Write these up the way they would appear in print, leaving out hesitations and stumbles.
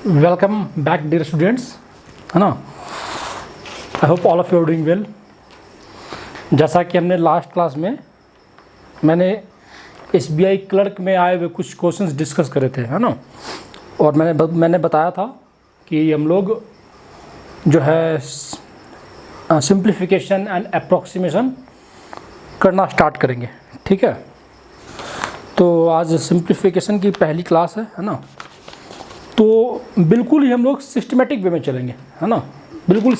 Welcome back dear students, है ना। I hope all of you are doing well. जैसा कि हमने लास्ट क्लास में मैंने एसबीआई क्लर्क में आए हुए कुछ क्वेश्चंस डिस्कस करे थे, है ना। और मैंने बताया था कि हम लोग जो है सिंप्लीफिकेशन एंड अप्रॉक्सीमेशन करना स्टार्ट करेंगे, ठीक है। तो आज सिंप्लीफिकेशन की पहली क्लास है ना। तो बिल्कुल ही हम लोग सिस्टमेटिक वे में चलेंगे, है ना। बिल्कुल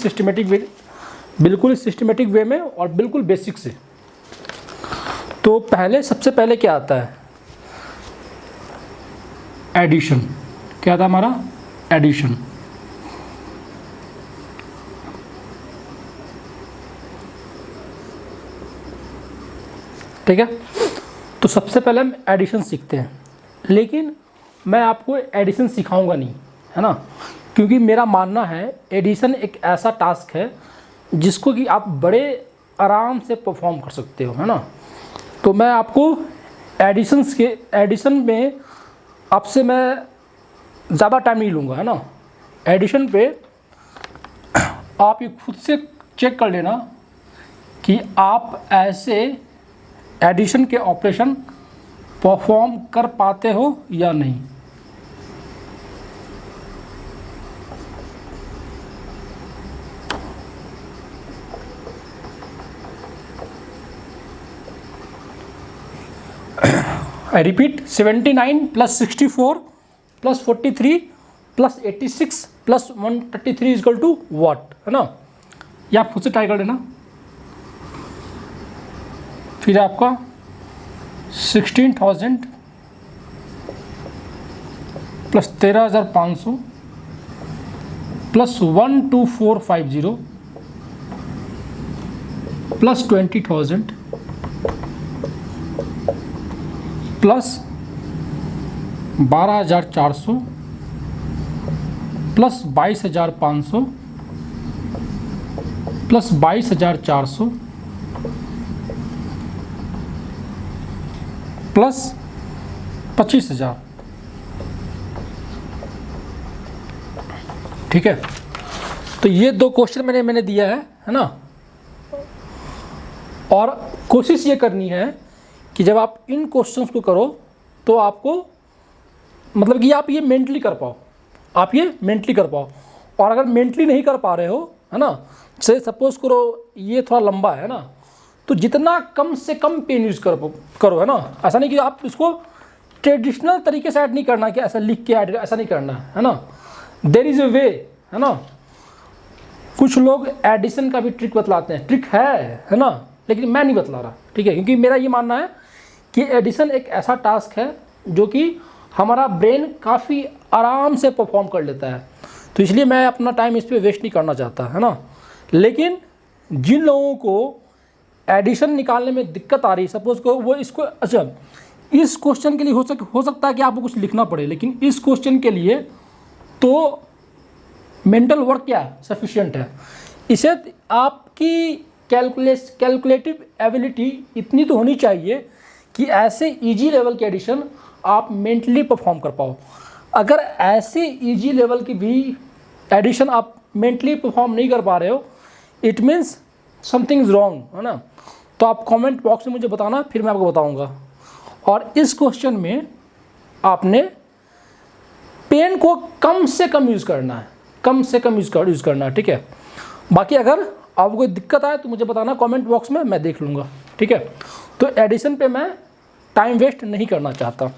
सिस्टमेटिक वे में और बिल्कुल बेसिक से। तो सबसे पहले क्या आता है? एडिशन। क्या आता है हमारा? एडिशन। ठीक है। तो सबसे पहले हम एडिशन सीखते हैं, लेकिन मैं आपको एडिशन सिखाऊंगा नहीं, है ना। क्योंकि मेरा मानना है एडिशन एक ऐसा टास्क है जिसको कि आप बड़े आराम से परफॉर्म कर सकते हो, है ना। तो मैं आपको एडिशन में आपसे मैं ज़्यादा टाइम नहीं लूँगा, है ना। एडिशन पे आप ये खुद से चेक कर लेना कि आप ऐसे एडिशन के ऑपरेशन परफॉर्म कर पाते हो या नहीं। I repeat, 79 plus 64 plus 43 plus 86 plus 133 is equal to what, है ना। ये आप खुद से ट्राई कर लेना। फिर आपका 16,000 plus 13,500 plus 12450 plus 20,000 plus 12,400 plus 22,500 plus 22,400 plus 25,000। ठीक है। तो ये दो क्वेश्चन मैंने दिया है ना। और कोशिश ये करनी है कि जब आप इन क्वेश्चंस को करो तो आपको मतलब कि आप ये मेंटली कर पाओ, और अगर मेंटली नहीं कर पा रहे हो, है ना, से सपोज करो ये थोड़ा लंबा है ना, तो जितना कम से कम पेन यूज़ करो, है ना। ऐसा नहीं कि आप इसको ट्रेडिशनल तरीके से ऐड नहीं करना कि ऐसा लिख के ऐड, ऐसा नहीं करना है ना। देयर इज़ ए वे, है ना। कुछ लोग एडिशन का भी ट्रिक बतलाते हैं, ट्रिक है ना, लेकिन मैं नहीं बतला रहा, ठीक है। क्योंकि मेरा ये मानना है कि एडिशन एक ऐसा टास्क है जो कि हमारा ब्रेन काफ़ी आराम से परफॉर्म कर लेता है। तो इसलिए मैं अपना टाइम इस पर वेस्ट नहीं करना चाहता, है ना। लेकिन जिन लोगों को एडिशन निकालने में दिक्कत आ रही है, सपोज को वो इसको, अच्छा, इस क्वेश्चन के लिए हो सकता है कि आपको कुछ लिखना पड़े, लेकिन इस क्वेश्चन के लिए तो मेंटल वर्क क्या सफिशिएंट है। इसे आपकी कैलकुलेटिव एबिलिटी इतनी तो होनी चाहिए कि ऐसे इजी लेवल के एडिशन आप मेंटली परफॉर्म कर पाओ। अगर ऐसे इजी लेवल की भी एडिशन आप मेंटली परफॉर्म नहीं कर पा रहे हो, it means something is wrong, है ना। तो आप कमेंट बॉक्स में मुझे बताना, फिर मैं आपको बताऊंगा। और इस क्वेश्चन में आपने पेन को कम से कम यूज़ करना है, यूज़ करना है, ठीक है। बाकी अगर आपको कोई दिक्कत आए तो मुझे बताना कमेंट बॉक्स में, मैं देख लूँगा, ठीक है। तो एडिशन पे मैं टाइम वेस्ट नहीं करना चाहता,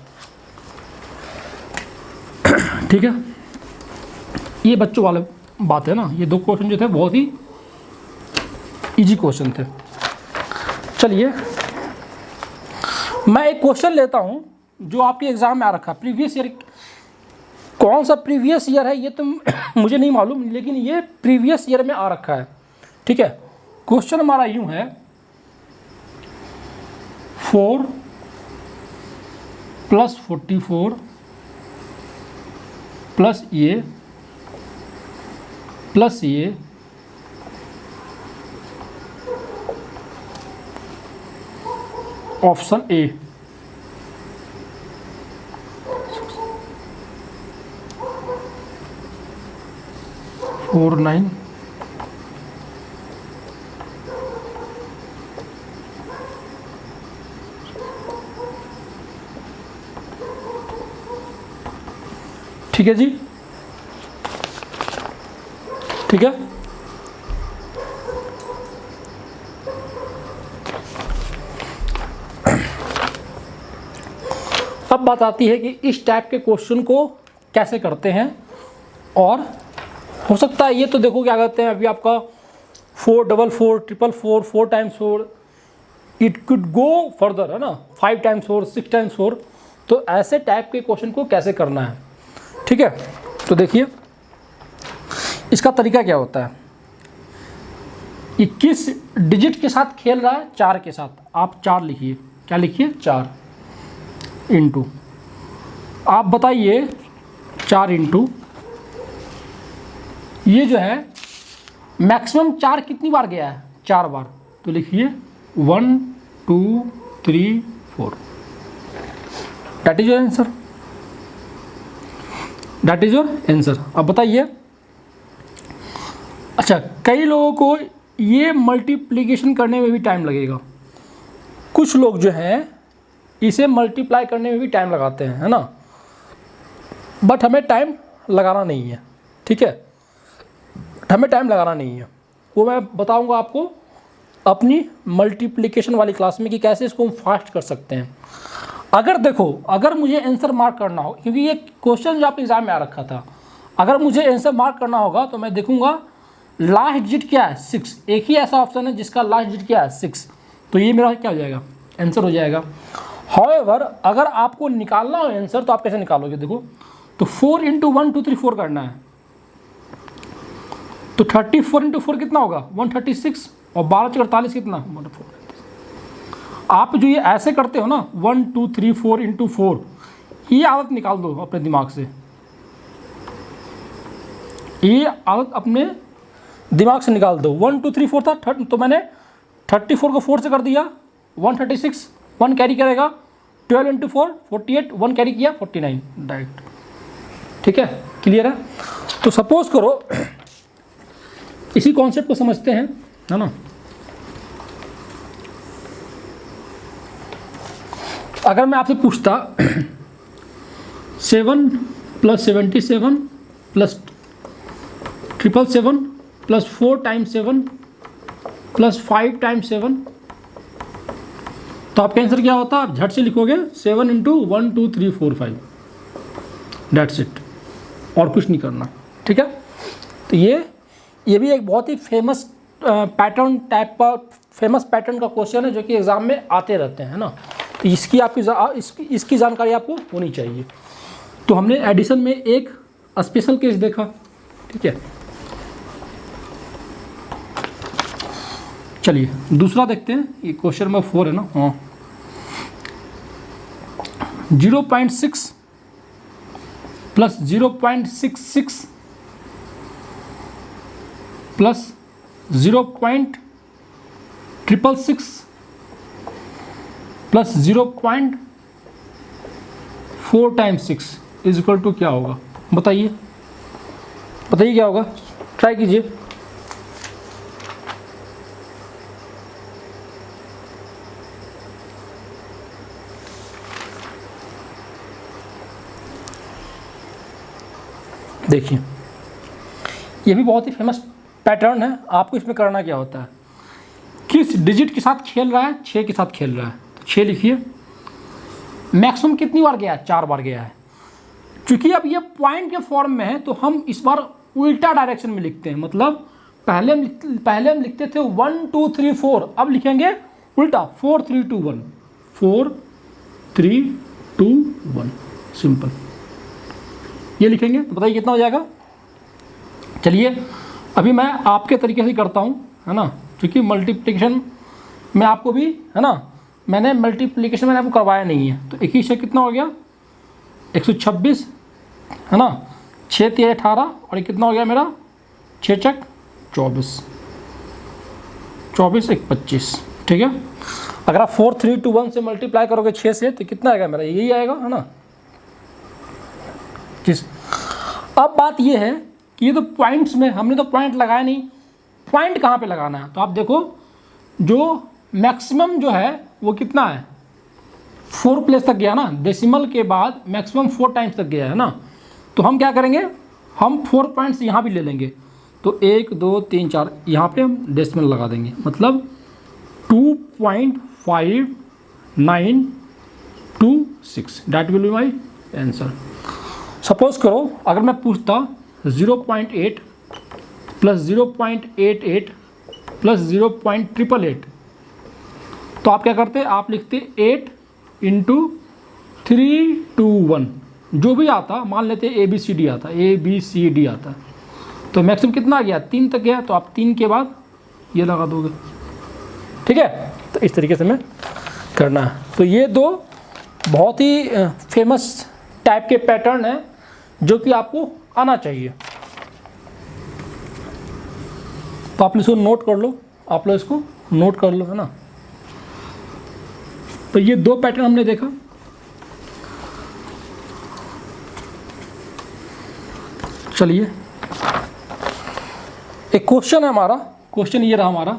ठीक है। ये बच्चों वाले बात है ना। ये दो क्वेश्चन जो थे बहुत ही इजी क्वेश्चन थे। चलिए मैं एक क्वेश्चन लेता हूँ जो आपके एग्जाम में आ रखा है। प्रीवियस ईयर, कौन सा प्रीवियस ईयर है ये तो मुझे नहीं मालूम, लेकिन ये प्रीवियस ईयर में आ रखा है, ठीक है। क्वेश्चन हमारा यूं है, 4 प्लस 44 प्लस ये प्लस ये ऑप्शन ए। 49 ठीक है जी, ठीक है। अब बात आती है कि इस टाइप के क्वेश्चन को कैसे करते हैं, और हो सकता है ये तो देखो क्या करते हैं, अभी आपका 444 444 4 times 4, it could go further है ना, 5 टाइम्स 4 6 टाइम्स 4। तो ऐसे टाइप के क्वेश्चन को कैसे करना है, ठीक है। तो देखिए इसका तरीका क्या होता है, ये किस डिजिट के साथ खेल रहा है, 4 के साथ। आप 4 लिखिए, क्या लिखिए, 4 इंटू, आप बताइए 4 इंटू, ये जो है मैक्सिमम 4 कितनी बार गया है, 4 बार। तो लिखिए 1 2 3 4, that is your answer, that is your answer. अब बताइए, अच्छा कई लोगों को ये मल्टीप्लिकेशन करने में भी टाइम लगेगा, कुछ लोग जो हैं इसे मल्टीप्लाई करने में भी टाइम लगाते हैं, है ना, बट हमें टाइम लगाना नहीं है, ठीक है, हमें टाइम लगाना नहीं है। वो मैं बताऊंगा आपको अपनी मल्टीप्लिकेशन वाली क्लास में कि कैसे इसको हम फास्ट कर सकते हैं। अगर देखो, अगर मुझे आंसर मार्क करना हो, क्योंकि ये क्वेश्चन जो आपके एग्जाम में आ रखा था, अगर मुझे आंसर मार्क करना होगा तो मैं देखूंगा लास्ट डिजिट क्या है, 6। एक ही ऐसा ऑप्शन है जिसका लास्ट डिजिट क्या है, 6, तो ये मेरा क्या हो जाएगा, आंसर हो जाएगा। हाउएवर अगर आपको निकालना हो आंसर तो आप कैसे निकालोगे, देखो तो 4 इंटू 1 2 3 4 करना है, तो 34 इंटू 4 कितना होगा, 136, और 12 48 कितना, 1 आप जो ये ऐसे करते हो ना 1 2 3 4 इंटू 4, ये आदत निकाल दो अपने दिमाग से, ये आदत अपने दिमाग से निकाल दो। 1 2 3 4 था, तो मैंने 34 को 4 से कर दिया, 136, 1 कैरी करेगा, 12 इंटू 4 48, 1 कैरी किया 49 डायरेक्ट, ठीक है, क्लियर है। तो सपोज करो इसी कॉन्सेप्ट को समझते हैं, है ना। अगर मैं आपसे पूछता 7 + 77 + 777 + 4 टाइम्स 7 + 5 टाइम्स 7, तो आपका आंसर क्या होता, आप झट से लिखोगे 7 इंटू 1 2 3 4 5, डेट्स इट, और कुछ नहीं करना, ठीक है। तो ये भी एक बहुत ही फेमस पैटर्न टाइप का, फेमस पैटर्न का क्वेश्चन है जो कि एग्ज़ाम में आते रहते हैं, है ना। तो इसकी जानकारी आपको होनी चाहिए। तो हमने एडिशन में एक स्पेशल केस देखा, ठीक है। चलिए दूसरा देखते हैं, ये क्वेश्चन नंबर 4 है ना, हाँ। 0.6 + 0.66 + 0.666 + 0.4 टाइम्स 6 इज इक्वल टू क्या होगा, बताइए, बताइए क्या होगा, ट्राई कीजिए। देखिए ये भी बहुत ही फेमस पैटर्न है। आपको इसमें करना क्या होता है, किस डिजिट के साथ खेल रहा है, 6 के साथ खेल रहा है, तो 6 लिखिए। मैक्सिमम कितनी बार गया है, 4 बार गया है। क्योंकि अब ये पॉइंट के फॉर्म में है तो हम इस बार उल्टा डायरेक्शन में लिखते हैं, मतलब पहले हम लिखते थे 1 2 3 4, अब लिखेंगे उल्टा 4 3 2 1, 4 3 2 1, सिंपल, ये लिखेंगे। तो बताइए कितना हो जाएगा। चलिए अभी मैं आपके तरीके से करता हूँ, है ना, क्योंकि मल्टीप्लिकेशन में आपको भी, है ना, मैंने मल्टीप्लिकेशन मैंने आपको करवाया नहीं है। तो 21 से कितना हो गया, 126, है ना, 6 3 18, और ये कितना हो गया मेरा, 6 चक 24, 24 1 25, ठीक है। अगर आप 4 3 2 1 से मल्टीप्लाई करोगे 6 से तो कितना आएगा मेरा, यही आएगा, है ना। किस अब बात ये है कि ये तो पॉइंट्स में, हमने तो पॉइंट लगाया नहीं, पॉइंट कहाँ पे लगाना है। तो आप देखो जो मैक्सिमम जो है वो कितना है, 4 प्लेस तक गया ना, डेसिमल के बाद मैक्सिमम 4 टाइम्स तक गया है ना। तो हम क्या करेंगे, हम 4 पॉइंट्स यहाँ भी ले लेंगे। तो 1 2 3 4 यहाँ पे हम डेसिमल लगा देंगे, मतलब 2.5926 that will be my answer. Suppose करो अगर मैं पूछता 0.8 प्लस 0.88 प्लस 0.888, तो आप क्या करते, आप लिखते 8 इंटू 3 2 1, जो भी आता मान लेते ABCD आता, ABCD आता, तो मैक्सिमम कितना आ गया, 3 तक गया। तो आप 3 के बाद ये लगा दोगे, ठीक है। तो इस तरीके से हमें करना है। तो ये दो बहुत ही फेमस टाइप के पैटर्न है जो कि आपको आना चाहिए। तो आप इसको नोट कर लो, आप लोग इसको नोट कर लो, है ना। तो ये 2 पैटर्न हमने देखा। चलिए एक क्वेश्चन है हमारा, क्वेश्चन ये रहा हमारा,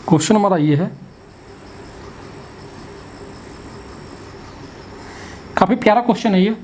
क्वेश्चन हमारा ये है, काफी प्यारा क्वेश्चन है ये।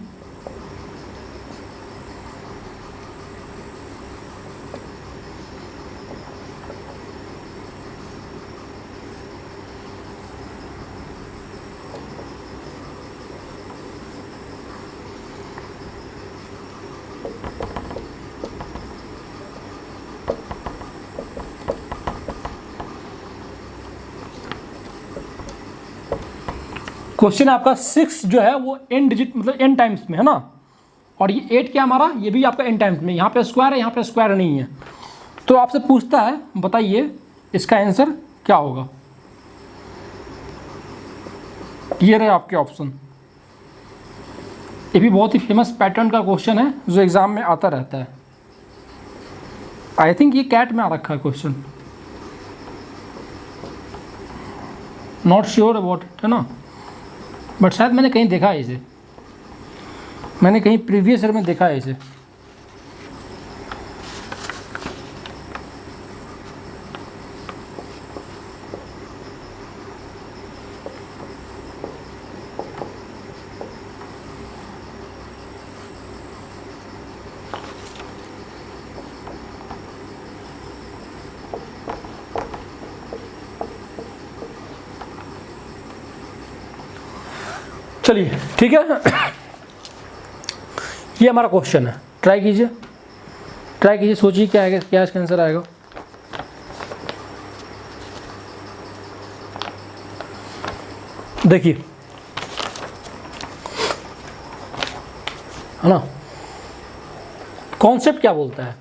क्वेश्चन आपका 6 जो है वो n डिजिट मतलब n टाइम्स में है ना, और ये 8 क्या हमारा, ये भी आपका n टाइम्स में, यहाँ पे स्क्वायर है, यहाँ पे स्क्वायर नहीं है। तो आपसे पूछता है बताइए इसका आंसर क्या होगा। ये रहे आपके ऑप्शन। ये भी बहुत ही फेमस पैटर्न का क्वेश्चन है जो एग्जाम में आता रहता है। आई थिंक ये कैट में आ रखा है question, not sure about it, है ना, बट शायद मैंने कहीं देखा है इसे, मैंने कहीं प्रीवियस ईयर में देखा है इसे। चलिए ठीक है, ये हमारा क्वेश्चन है। ट्राई कीजिए, ट्राई कीजिए, सोचिए क्या आएगा, क्या इसका आंसर आएगा। देखिए है ना, कॉन्सेप्ट क्या बोलता है।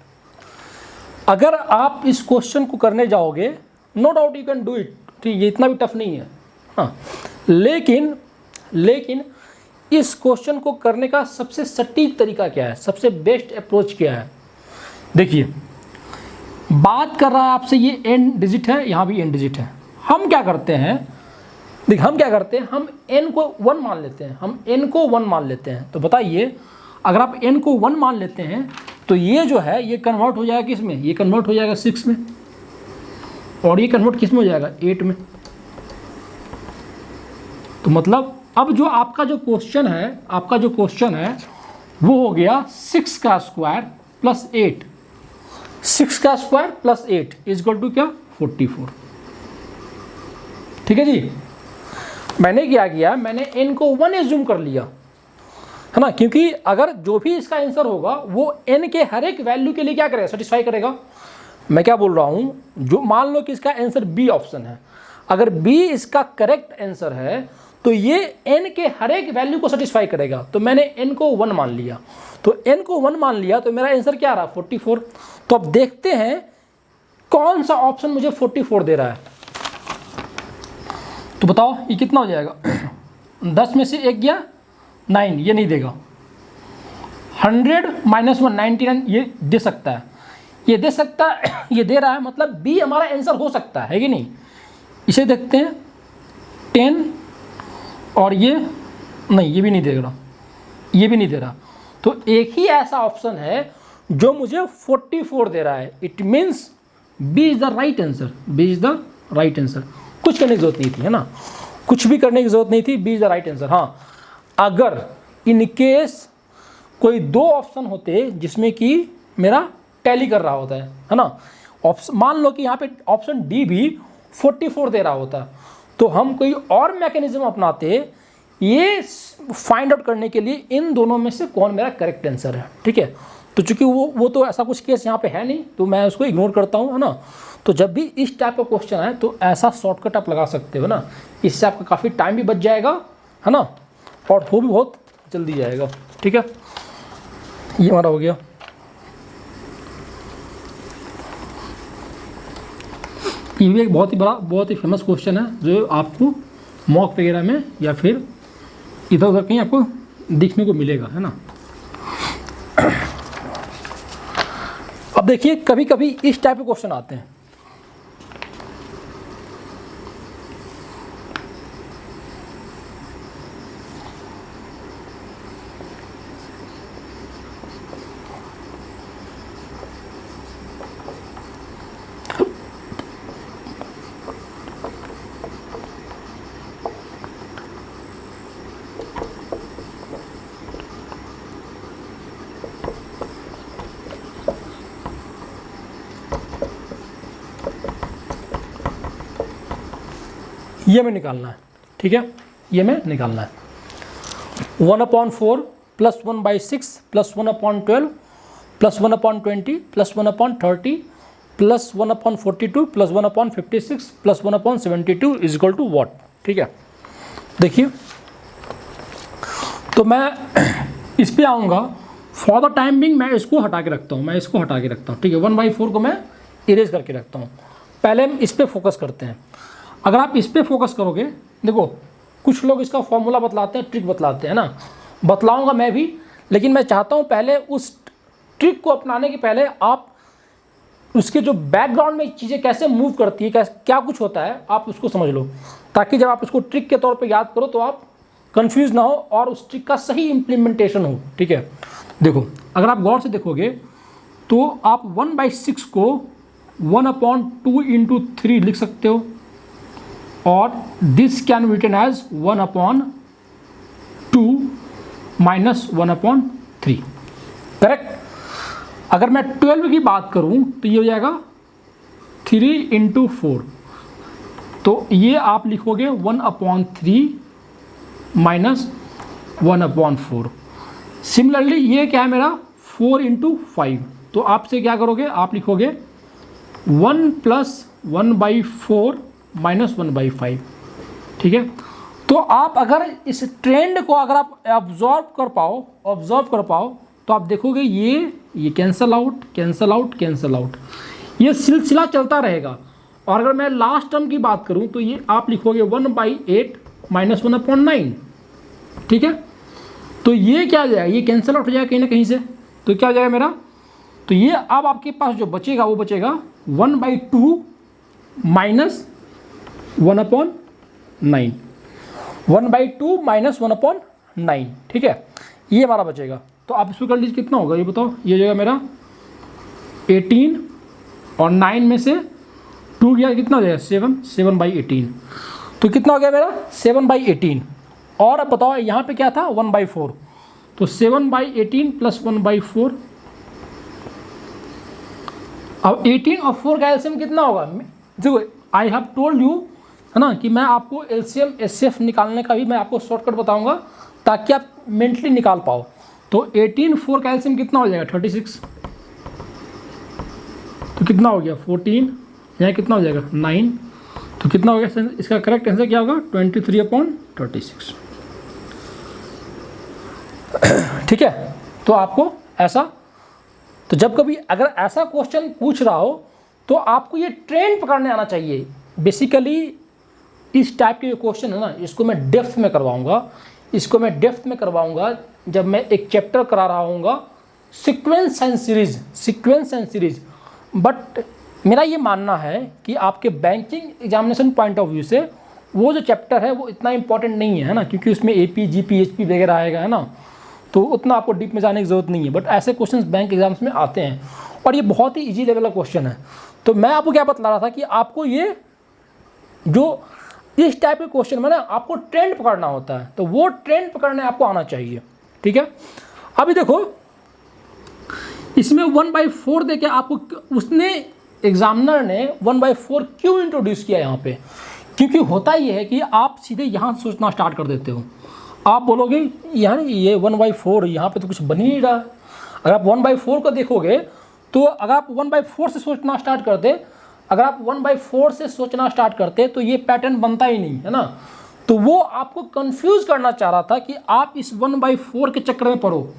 अगर आप इस क्वेश्चन को करने जाओगे, no doubt you can do it, ठीक, ये इतना भी टफ नहीं है, हाँ, लेकिन इस क्वेश्चन को करने का सबसे सटीक तरीका क्या है, सबसे बेस्ट अप्रोच क्या है। देखिए बात कर रहा है आपसे, ये n डिजिट है, यहाँ भी n डिजिट है। हम क्या करते हैं, देखिए हम क्या करते हैं, हम n को 1 मान लेते हैं, हम n को 1 मान लेते हैं। तो बताइए अगर आप n को 1 मान लेते हैं तो ये जो है ये कन्वर्ट हो जाएगा किस में, ये कन्वर्ट हो जाएगा 6 में, और ये कन्वर्ट किस में हो जाएगा, 8 में। तो मतलब अब जो आपका जो क्वेश्चन है, आपका जो क्वेश्चन है वो हो गया 6 का स्क्वायर प्लस 8, 6 का square plus 8 is equal to क्या, 44। ठीक है जी। मैंने क्या किया, मैंने n को 1 एज्यूम कर लिया, है ना, क्योंकि अगर जो भी इसका आंसर होगा वो n के हर एक वैल्यू के लिए क्या करेगा, सेटिस्फाई करेगा। मैं क्या बोल रहा हूँ, जो मान लो कि इसका आंसर बी ऑप्शन है, अगर बी इसका करेक्ट आंसर है तो ये n के हर एक वैल्यू को सेटिस्फाई करेगा। तो मैंने n को 1 मान लिया, तो n को 1 मान लिया तो मेरा आंसर क्या आ रहा, 44। तो अब देखते हैं कौन सा ऑप्शन मुझे 44 दे रहा है। तो बताओ ये कितना हो जाएगा, 10 में से 1 गया 9, ये नहीं देगा। 100 माइनस 1 99 ये दे सकता है, ये दे सकता है, ये दे रहा है, मतलब बी हमारा आंसर हो सकता है कि नहीं। इसे देखते हैं 10, और ये नहीं, ये भी नहीं दे रहा, ये भी नहीं दे रहा। तो एक ही ऐसा ऑप्शन है जो मुझे 44 दे रहा है, it means B is the right answer, B is the right answer. कुछ करने की जरूरत नहीं थी, है ना, कुछ भी करने की जरूरत नहीं थी, B is the right answer. हाँ, अगर इन केस कोई दो ऑप्शन होते जिसमें कि मेरा टैली कर रहा होता है ना, ऑप्शन मान लो कि यहाँ पे ऑप्शन डी भी 44 दे रहा होता, तो हम कोई और मैकेनिज्म अपनाते ये फाइंड आउट करने के लिए इन दोनों में से कौन मेरा करेक्ट आंसर है। ठीक है, तो चूंकि वो तो ऐसा कुछ केस यहाँ पे है नहीं, तो मैं उसको इग्नोर करता हूँ, है ना। तो जब भी इस टाइप का क्वेश्चन आए तो ऐसा शॉर्टकट आप लगा सकते हो ना, इससे आपका काफ़ी टाइम भी बच जाएगा, है ना, और हो भी बहुत जल्दी जाएगा। ठीक है, ये हमारा हो गया। ये भी एक बहुत ही बड़ा, बहुत ही फेमस क्वेश्चन है जो आपको मॉक वगैरह में या फिर इधर उधर कहीं आपको दिखने को मिलेगा, है ना। अब देखिए, कभी कभी इस टाइप के क्वेश्चन आते हैं। ये में निकालना है, ठीक है, ये में निकालना है। 1/4 plus 1/6 plus 1/12 plus 1/20 plus 1/30 plus 1/42 plus 1/56 plus 1/72 is equal to what. ठीक है, देखिए, तो मैं इस पे आऊँगा। फॉर द टाइम बिंग मैं इसको हटा के रखता हूँ, मैं इसको हटा के रखता हूँ। ठीक है, 1/4 को मैं इरेज करके रखता हूँ। पहले हम इस पर फोकस करते हैं। अगर आप इस पे फोकस करोगे, देखो कुछ लोग इसका फॉर्मूला बतलाते हैं, ट्रिक बतलाते हैं ना, बतलाऊंगा मैं भी, लेकिन मैं चाहता हूँ पहले उस ट्रिक को अपनाने के पहले आप उसके जो बैकग्राउंड में चीज़ें कैसे मूव करती है, क्या कुछ होता है, आप उसको समझ लो, ताकि जब आप उसको ट्रिक के तौर पे याद करो तो आप कंफ्यूज ना हो और उस ट्रिक का सही इम्प्लीमेंटेशन हो। ठीक है, देखो अगर आप गौर से देखोगे तो आप 1/6 को 1/2 × 3 लिख सकते हो, और this can be written as 1/2 minus 1/3। Correct. अगर मैं 12 की बात करूं तो ये हो जाएगा 3 × 4, तो ये आप लिखोगे 1/3 माइनस 1/4। सिमिलरली ये क्या है मेरा 4 × 5, तो आपसे क्या करोगे, आप लिखोगे 1 + 1/4 माइनस 1/5। ठीक है, तो आप अगर इस ट्रेंड को अगर आप ऑब्जर्व कर पाओ तो आप देखोगे ये cancel out, cancel out, cancel out, ये सिलसिला चलता रहेगा। और अगर मैं लास्ट टर्म की बात करूं तो ये आप लिखोगे 1/8 माइनस 1/9। ठीक है, तो ये क्या हो जाएगा, ये कैंसल आउट हो जाएगा कहीं ना कहीं से, तो क्या हो जाएगा मेरा, तो ये अब आपके पास जो बचेगा वो बचेगा 1/2 माइनस 1/9, 1/2 माइनस 1/9। ठीक है, ये हमारा बचेगा। तो आप इसको कर लीजिए, कितना होगा ये बताओ, ये हो जाएगा मेरा 18 और 9 में से 2 गया, कितना हो जाएगा 7/18। तो कितना हो गया मेरा 7/18। और अब बताओ यहाँ पे क्या था 1/4, तो 7/18 प्लस 1/4। अब 18 और 4 का एलसीएम कितना होगा, देखो आई हैव टोल्ड यू, है ना, कि मैं आपको एलसीएम एचसीएफ निकालने का भी मैं आपको शॉर्टकट बताऊंगा ताकि आप मेंटली निकाल पाओ। तो 18 4 का एलसीएम कितना हो जाएगा 36, तो कितना हो गया 14, यहाँ कितना हो जाएगा 9, तो कितना हो गया, इसका करेक्ट आंसर क्या होगा 23/36। ठीक है, तो आपको ऐसा, तो जब कभी अगर ऐसा क्वेश्चन पूछ रहा हो तो आपको ये ट्रेंड पकड़ने आना चाहिए। बेसिकली इस टाइप के क्वेश्चन है ना, इसको मैं डेप्थ में करवाऊंगा, जब मैं एक चैप्टर करा रहा हूँगा सीक्वेंस एंड सीरीज। बट मेरा ये मानना है कि आपके banking examination point of view से वो जो चैप्टर है वो इतना इंपॉर्टेंट नहीं है ना, क्योंकि उसमें AP, GP, HP वगैरह आएगा, है ना। तो उतना आपको डीप में जाने की ज़रूरत नहीं है, बट ऐसे क्वेश्चंस बैंक एग्जाम्स में आते हैं और ये बहुत ही इजी लेवल का क्वेश्चन है। तो मैं आपको क्या बता रहा था कि आपको ये जो इस टाइप के क्वेश्चन में ना आपको ट्रेंड पकड़ना होता है, तो वो ट्रेंड पकड़ने आपको आना चाहिए, ठीक है। अभी देखो इसमें 1/4 देके आपको उसने एग्जामिनर ने 1/4 क्यों इंट्रोड्यूस किया यहाँ पे, क्योंकि होता ये है कि आप सीधे यहाँ सोचना स्टार्ट कर देते हो। आप बोलोगे यार ये 1/4 यहाँ पे तो कुछ बन ही नहीं रहा। अगर आप 1/4 को देखोगे तो अगर आप 1/4 से सोचना स्टार्ट करते, अगर आप 1/4 से सोचना स्टार्ट करते तो ये पैटर्न बनता ही नहीं है ना। तो वो आपको कंफ्यूज करना चाह रहा था कि आप इस 1/4 के चक्कर में पढ़ो,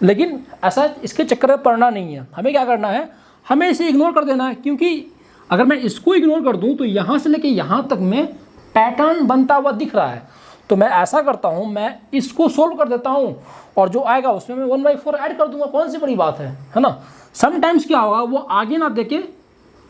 लेकिन ऐसा इसके चक्कर में पढ़ना नहीं है। हमें क्या करना है, हमें इसे इग्नोर कर देना है, क्योंकि अगर मैं इसको इग्नोर कर दूं तो यहाँ से लेके यहाँ तक में पैटर्न बनता हुआ दिख रहा है। तो मैं ऐसा करता हूँ, मैं इसको सोल्व कर देता हूँ और जो आएगा उसमें मैं 1/4 ऐड कर दूंगा, कौन सी बड़ी बात है ना। समटाइम्स क्या होगा, वो आगे ना दे के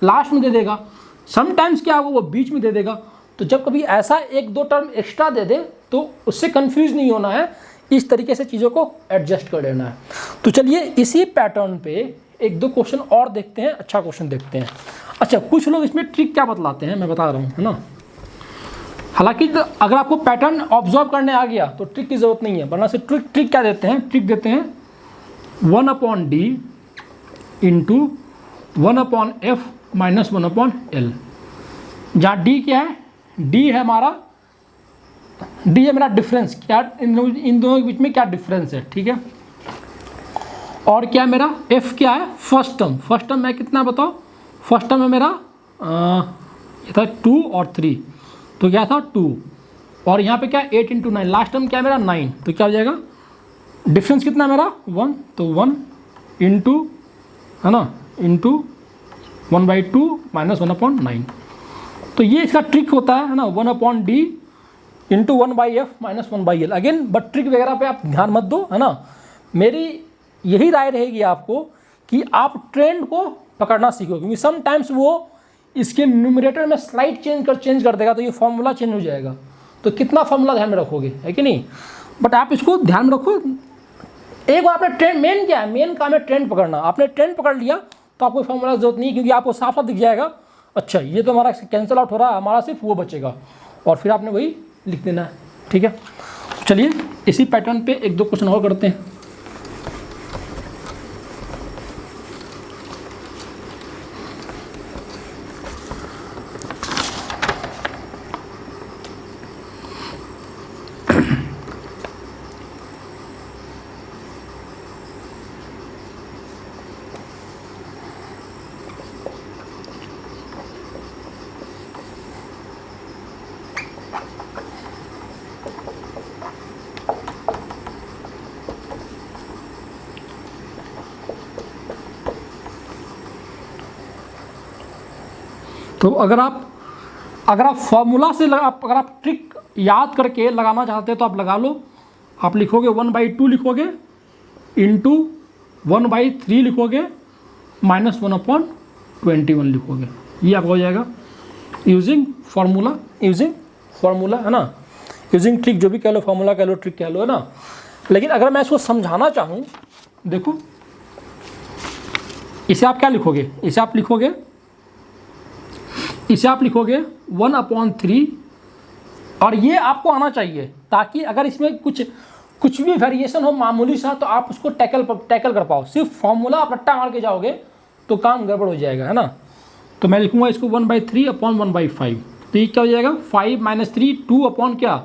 लास्ट में दे देगा, समटाइम्स क्या होगा वो बीच में दे देगा। तो जब कभी ऐसा 1-2 टर्म एक्स्ट्रा दे दे तो उससे कंफ्यूज नहीं होना है, इस तरीके से चीज़ों को एडजस्ट कर लेना है। तो चलिए इसी पैटर्न पे 1-2 क्वेश्चन और देखते हैं, अच्छा क्वेश्चन देखते हैं। अच्छा, कुछ लोग इसमें ट्रिक क्या बतलाते हैं मैं बता रहा हूँ, है ना। हालांकि अगर आपको पैटर्न ऑब्जर्व करने आ गया तो ट्रिक की ज़रूरत नहीं है, वरना से ट्रिक क्या देते हैं, ट्रिक देते हैं 1/d into 1/f minus 1/l। जहाँ d क्या है, d है हमारा, d है मेरा डिफरेंस, क्या इन दोनों के बीच में क्या डिफरेंस है, ठीक है। और क्या मेरा f क्या है, फर्स्ट टर्म मैं कितना बताओ, फर्स्ट टर्म है मेरा ये था 2 और 3, तो क्या था 2, और यहाँ पे क्या 8 × 9, लास्ट टर्म क्या है मेरा 9, तो क्या हो जाएगा डिफरेंस कितना है मेरा 1, तो 1 इंटू है ना इंटू 1/2 माइनस 1/9। तो ये इसका ट्रिक होता है ना, 1/d into 1/f minus 1/l। Again but trick वगैरह पे आप ध्यान मत दो, है ना। मेरी यही राय रहेगी आपको कि आप ट्रेंड को पकड़ना सीखो, क्योंकि समटाइम्स वो इसके न्यूमरेटर में स्लाइड चेंज कर देगा तो ये फॉर्मूला चेंज हो जाएगा। तो कितना फॉर्मूला ध्यान में रखोगे, है कि नहीं। बट आप इसको ध्यान में रखो, एक बार आपने ट्रेंड, मेन क्या है, मेन काम है ट्रेंड पकड़ना। आपने ट्रेंड पकड़ लिया तो आपको फॉर्मूला की जरूरत नहीं, क्योंकि आपको साफ साफ दिख जाएगा अच्छा ये तो हमारा कैंसिल आउट हो रहा है, हमारा सिर्फ वो बचेगा, और फिर आपने वही लिख देना है, ठीक है। चलिए इसी पैटर्न पे 1-2 क्वेश्चन और करते हैं। तो अगर आप फॉर्मूला से अगर आप ट्रिक याद करके लगाना चाहते हैं तो आप लगा लो। आप लिखोगे 1/2 लिखोगे इंटू 1/3 लिखोगे माइनस 1/21 लिखोगे, ये आपका हो जाएगा यूजिंग फार्मूला है ना, यूजिंग ट्रिक, जो भी कह लो, फार्मूला कह लो, ट्रिक कह लो, है ना। लेकिन अगर मैं इसको समझाना चाहूँ, देखो इसे आप क्या लिखोगे, इसे आप लिखोगे 1/3, और ये आपको आना चाहिए ताकि अगर इसमें कुछ भी वेरिएशन हो मामूली सा तो आप उसको टैकल कर पाओ। सिर्फ फॉर्मूला आप रट्टा मार के जाओगे तो काम गड़बड़ हो जाएगा, है ना। तो मैं लिखूंगा इसको 1/3/1/5, तो ये क्या हो जाएगा 5 - 3 2 क्या,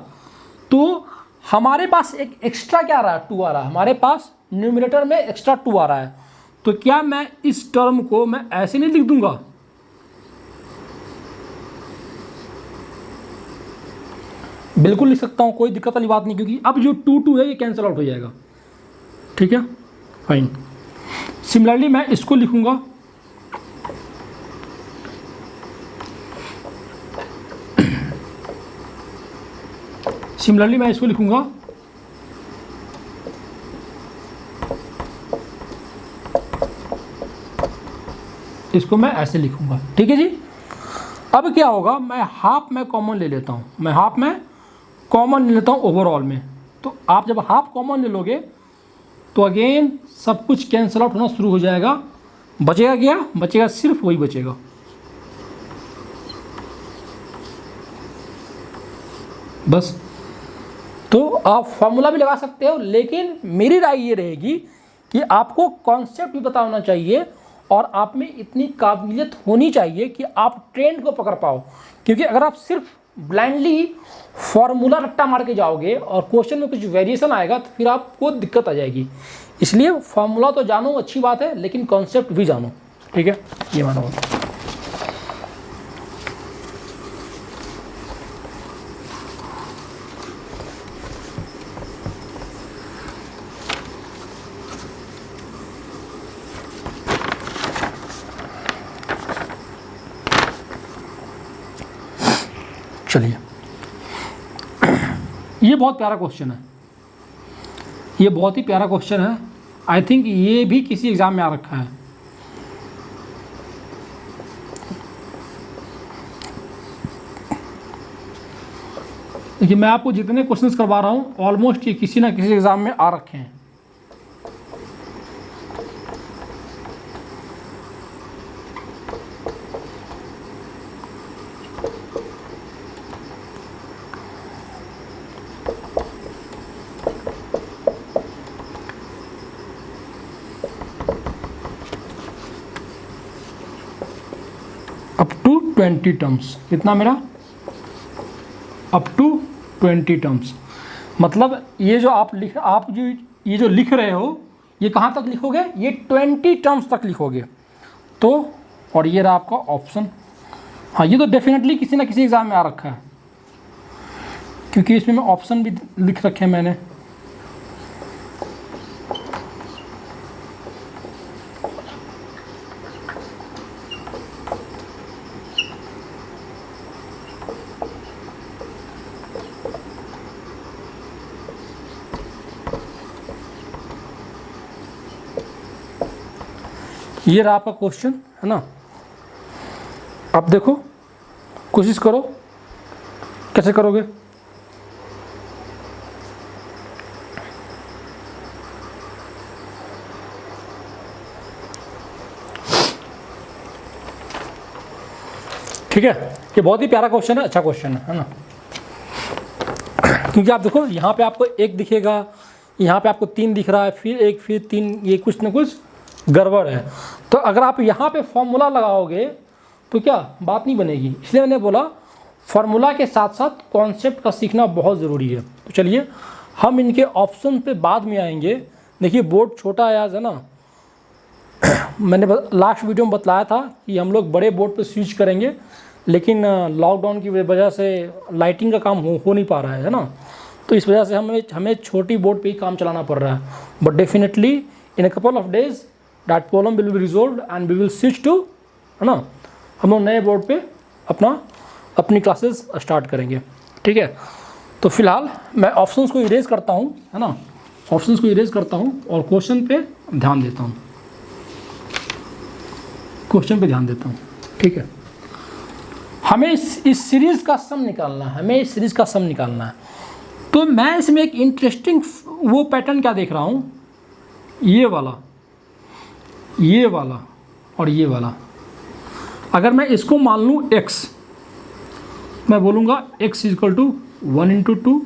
तो हमारे पास एक एक्स्ट्रा क्या आ रहा है, 2 आ रहा है, हमारे पास न्यूमरेटर में एक्स्ट्रा 2 आ रहा है। तो क्या मैं इस टर्म को मैं ऐसे नहीं लिख दूंगा, बिल्कुल लिख सकता हूँ, कोई दिक्कत वाली बात नहीं, क्योंकि अब जो 2 है ये कैंसिल आउट हो जाएगा, ठीक है, फाइन। सिमिलरली मैं इसको लिखूंगा इसको मैं ऐसे लिखूंगा, ठीक है जी। अब क्या होगा, मैं हाफ में कॉमन ले लेता हूँ, ओवरऑल में। तो आप जब हाफ कॉमन ले लोगे तो अगेन सब कुछ कैंसल आउट होना शुरू हो जाएगा। बचेगा क्या? बचेगा सिर्फ वही बचेगा। बस। तो आप फॉर्मूला भी लगा सकते हो, लेकिन मेरी राय ये रहेगी कि आपको कॉन्सेप्ट भी पता होना चाहिए और आप में इतनी काबिलियत होनी चाहिए कि आप ट्रेंड को पकड़ पाओ। क्योंकि अगर आप सिर्फ ब्लाइंडली फॉर्मूला रट्टा मार के जाओगे और क्वेश्चन में कुछ वेरिएशन आएगा तो फिर आपको दिक्कत आ जाएगी। इसलिए फॉर्मूला तो जानो, अच्छी बात है, लेकिन कॉन्सेप्ट भी जानो। ठीक है, ये मानो। चलिए, ये बहुत प्यारा क्वेश्चन है, ये बहुत ही प्यारा क्वेश्चन है। आई थिंक ये भी किसी एग्जाम में आ रखा है। देखिए, मैं आपको जितने क्वेश्चंस करवा रहा हूँ ऑलमोस्ट ये किसी ना किसी एग्जाम में आ रखे हैं। Up to 20 terms. कितना मेरा? Up to 20 terms. मतलब ये जो आप ये जो लिख रहे हो, ये कहाँ तक लिखोगे? ये 20 टर्म्स तक लिखोगे। तो और ये रहा आपका ऑप्शन। हाँ, ये तो डेफिनेटली किसी ना किसी एग्जाम में आ रखा है, क्योंकि इसमें मैं ऑप्शन भी लिख रखे हैं मैंने। ये रहा आपका क्वेश्चन, है ना। अब देखो, कोशिश करो, कैसे करोगे? ठीक है, ये बहुत ही प्यारा क्वेश्चन है, अच्छा क्वेश्चन है ना। क्योंकि आप देखो, यहाँ पे आपको एक दिखेगा, यहाँ पे आपको 3 दिख रहा है, फिर 1, फिर 3, ये कुछ ना कुछ गड़बड़ है। तो अगर आप यहाँ पे फॉर्मूला लगाओगे तो क्या बात नहीं बनेगी। इसलिए मैंने बोला फॉर्मूला के साथ साथ कॉन्सेप्ट का सीखना बहुत ज़रूरी है। तो चलिए, हम इनके ऑप्शन पे बाद में आएंगे। देखिए, बोर्ड छोटा है आज, है ना। मैंने लास्ट वीडियो में बतलाया था कि हम लोग बड़े बोर्ड पे स्विच करेंगे, लेकिन लॉकडाउन की वजह से लाइटिंग का काम हो नहीं पा रहा है ना। तो इस वजह से हमें छोटी बोर्ड पे ही काम चलाना पड़ रहा है। But definitely in a couple of days that problem will be resolved and we will switch to, है ना, हम लोग नए बोर्ड पे अपनी क्लासेस स्टार्ट करेंगे। ठीक है, तो फिलहाल मैं ऑप्शंस को इरेज करता हूँ, है ना, ऑप्शंस को इरेज करता हूँ और क्वेश्चन पे ध्यान देता हूँ, क्वेश्चन पे ध्यान देता हूँ। ठीक है, हमें इस सीरीज़ का सम निकालना है, हमें इस सीरीज़ का सम निकालना है। तो मैं इसमें एक इंटरेस्टिंग वो पैटर्न क्या देख रहा हूँ, ये वाला और ये वाला। अगर मैं इसको मान लूँ x, मैं बोलूँगा x equal to 1 into 2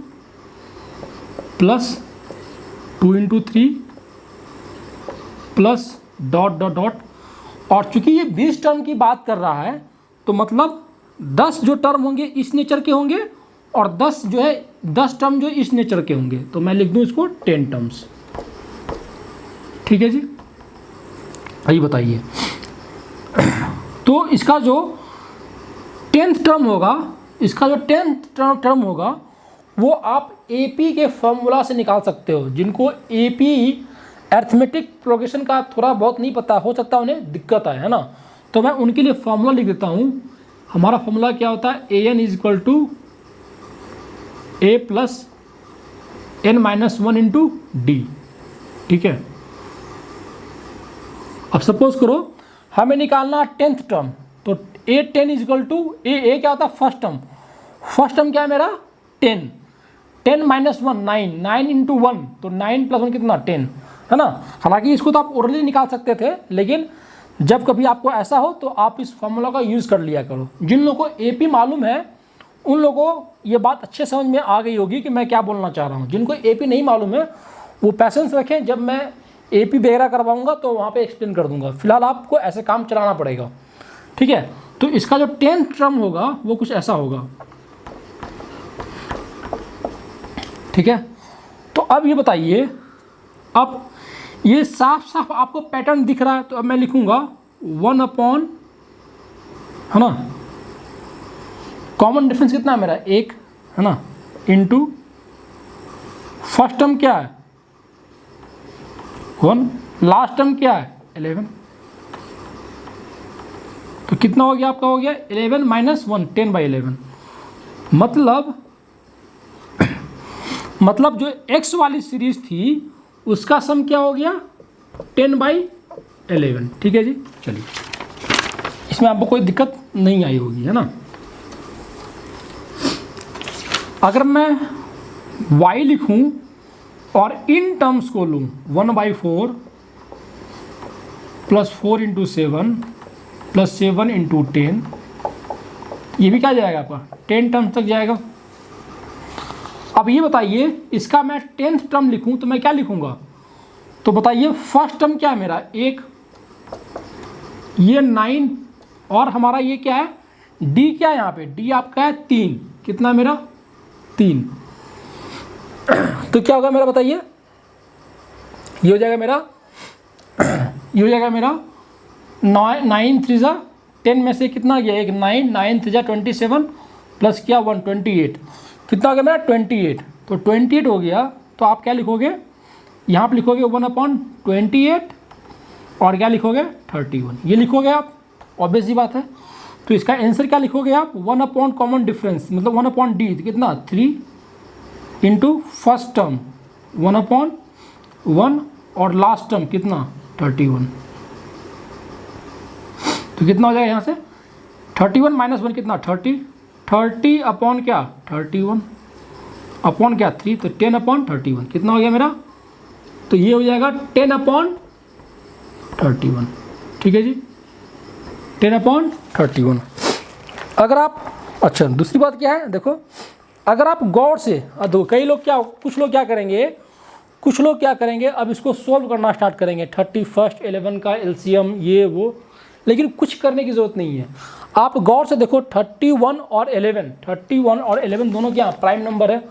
plus 2 into 3 plus dot dot dot. और चूंकि ये 20 टर्म की बात कर रहा है, तो मतलब 10 जो टर्म होंगे इस नेचर के होंगे और 10 टर्म जो इस नेचर के होंगे। तो मैं लिख दूँ इसको 10 टर्म्स। ठीक है जी, आइए बताइए। तो इसका जो 10th टर्म होगा, टर्म होगा वो आप एपी के फॉर्मूला से निकाल सकते हो। जिनको एपी अर्थमेटिक प्रोग्रेशन का थोड़ा बहुत नहीं पता, हो सकता है उन्हें दिक्कत आए, है ना। तो मैं उनके लिए फॉर्मूला लिख देता हूँ। हमारा फॉर्मूला क्या होता है? an is equal to a plus n-1 into D. ठीक है, अब सपोज करो हमें निकालना 10th टर्म, तो a10 इज इक्वल टू ए क्या होता है? फर्स्ट टर्म क्या है मेरा? 10 -1 9 इंटू 1, तो 9 + 1 कितना? 10। है ना। हालांकि इसको तो आप ओरली निकाल सकते थे, लेकिन जब कभी आपको ऐसा हो तो आप इस फॉर्मूला का यूज़ कर लिया करो। जिन लोगों को एपी मालूम है उन लोगों को ये बात अच्छे समझ में आ गई होगी कि मैं क्या बोलना चाह रहा हूँ। जिनको एपी नहीं मालूम है वो पैसेंस रखें, जब मैं एपी वगैरह करवाऊँगा तो वहाँ पे एक्सप्लेन कर दूँगा। फिलहाल आपको ऐसे काम चलाना पड़ेगा, ठीक है। तो इसका जो 10th टर्म होगा वो कुछ ऐसा होगा, ठीक है। तो अब ये बताइए, अब ये साफ साफ आपको पैटर्न दिख रहा है, तो अब मैं लिखूंगा 1 अपॉन, है ना, कॉमन डिफरेंस कितना है मेरा 1, है ना, इनटू फर्स्ट टर्म क्या है 1, लास्ट टर्म क्या है 11। तो कितना हो गया आपका, हो गया 11 माइनस 1, 10/11। मतलब जो x वाली सीरीज थी उसका सम क्या हो गया 10/11, ठीक है जी। चलिए, इसमें आपको कोई दिक्कत नहीं आई होगी, है ना। अगर मैं y लिखूं और इन टर्म्स को लूं 1/4 प्लस 4 इंटू 7 प्लस 7 इंटू 10, ये भी क्या जाएगा आपका 10 टर्म्स तक जाएगा। अब ये बताइए, इसका मैं 10th टर्म लिखूं तो मैं क्या लिखूंगा, तो बताइए फर्स्ट टर्म क्या है मेरा 1, ये 9 और हमारा ये क्या है d, क्या है यहाँ पे d आपका है 3, कितना मेरा 3। तो क्या होगा मेरा, बताइए, ये हो जाएगा मेरा 9 3 जा 10 में से कितना गया, एक 9, 9 3 जा 27 प्लस क्या 1 28, कितना हो गया मेरा 28। तो 28 हो गया, तो आप क्या लिखोगे, यहाँ पे लिखोगे 1/28 और क्या लिखोगे 31, ये लिखोगे आप, ऑब्वियस सी बात है। तो इसका आंसर क्या लिखोगे आप 1 अपॉन कॉमन डिफरेंस, मतलब 1 अपॉन डी, कितना 3 इंटू फर्स्ट टर्म 1/1 और लास्ट टर्म कितना 31। तो कितना हो जाएगा यहाँ से 31 माइनस 1 कितना 30 अपॉन क्या 31 अपॉन क्या 3, तो 10/31 कितना हो गया मेरा, तो ये हो जाएगा 10/31, ठीक है जी 10/31। अगर आप, अच्छा दूसरी बात क्या है, देखो अगर आप गौर से, देखो कुछ लोग क्या करेंगे, अब इसको सोल्व करना स्टार्ट करेंगे 31st 11 का एलसीएम ये वो, लेकिन कुछ करने की ज़रूरत नहीं है। आप गौर से देखो 31 और 11 दोनों क्या प्राइम नंबर है,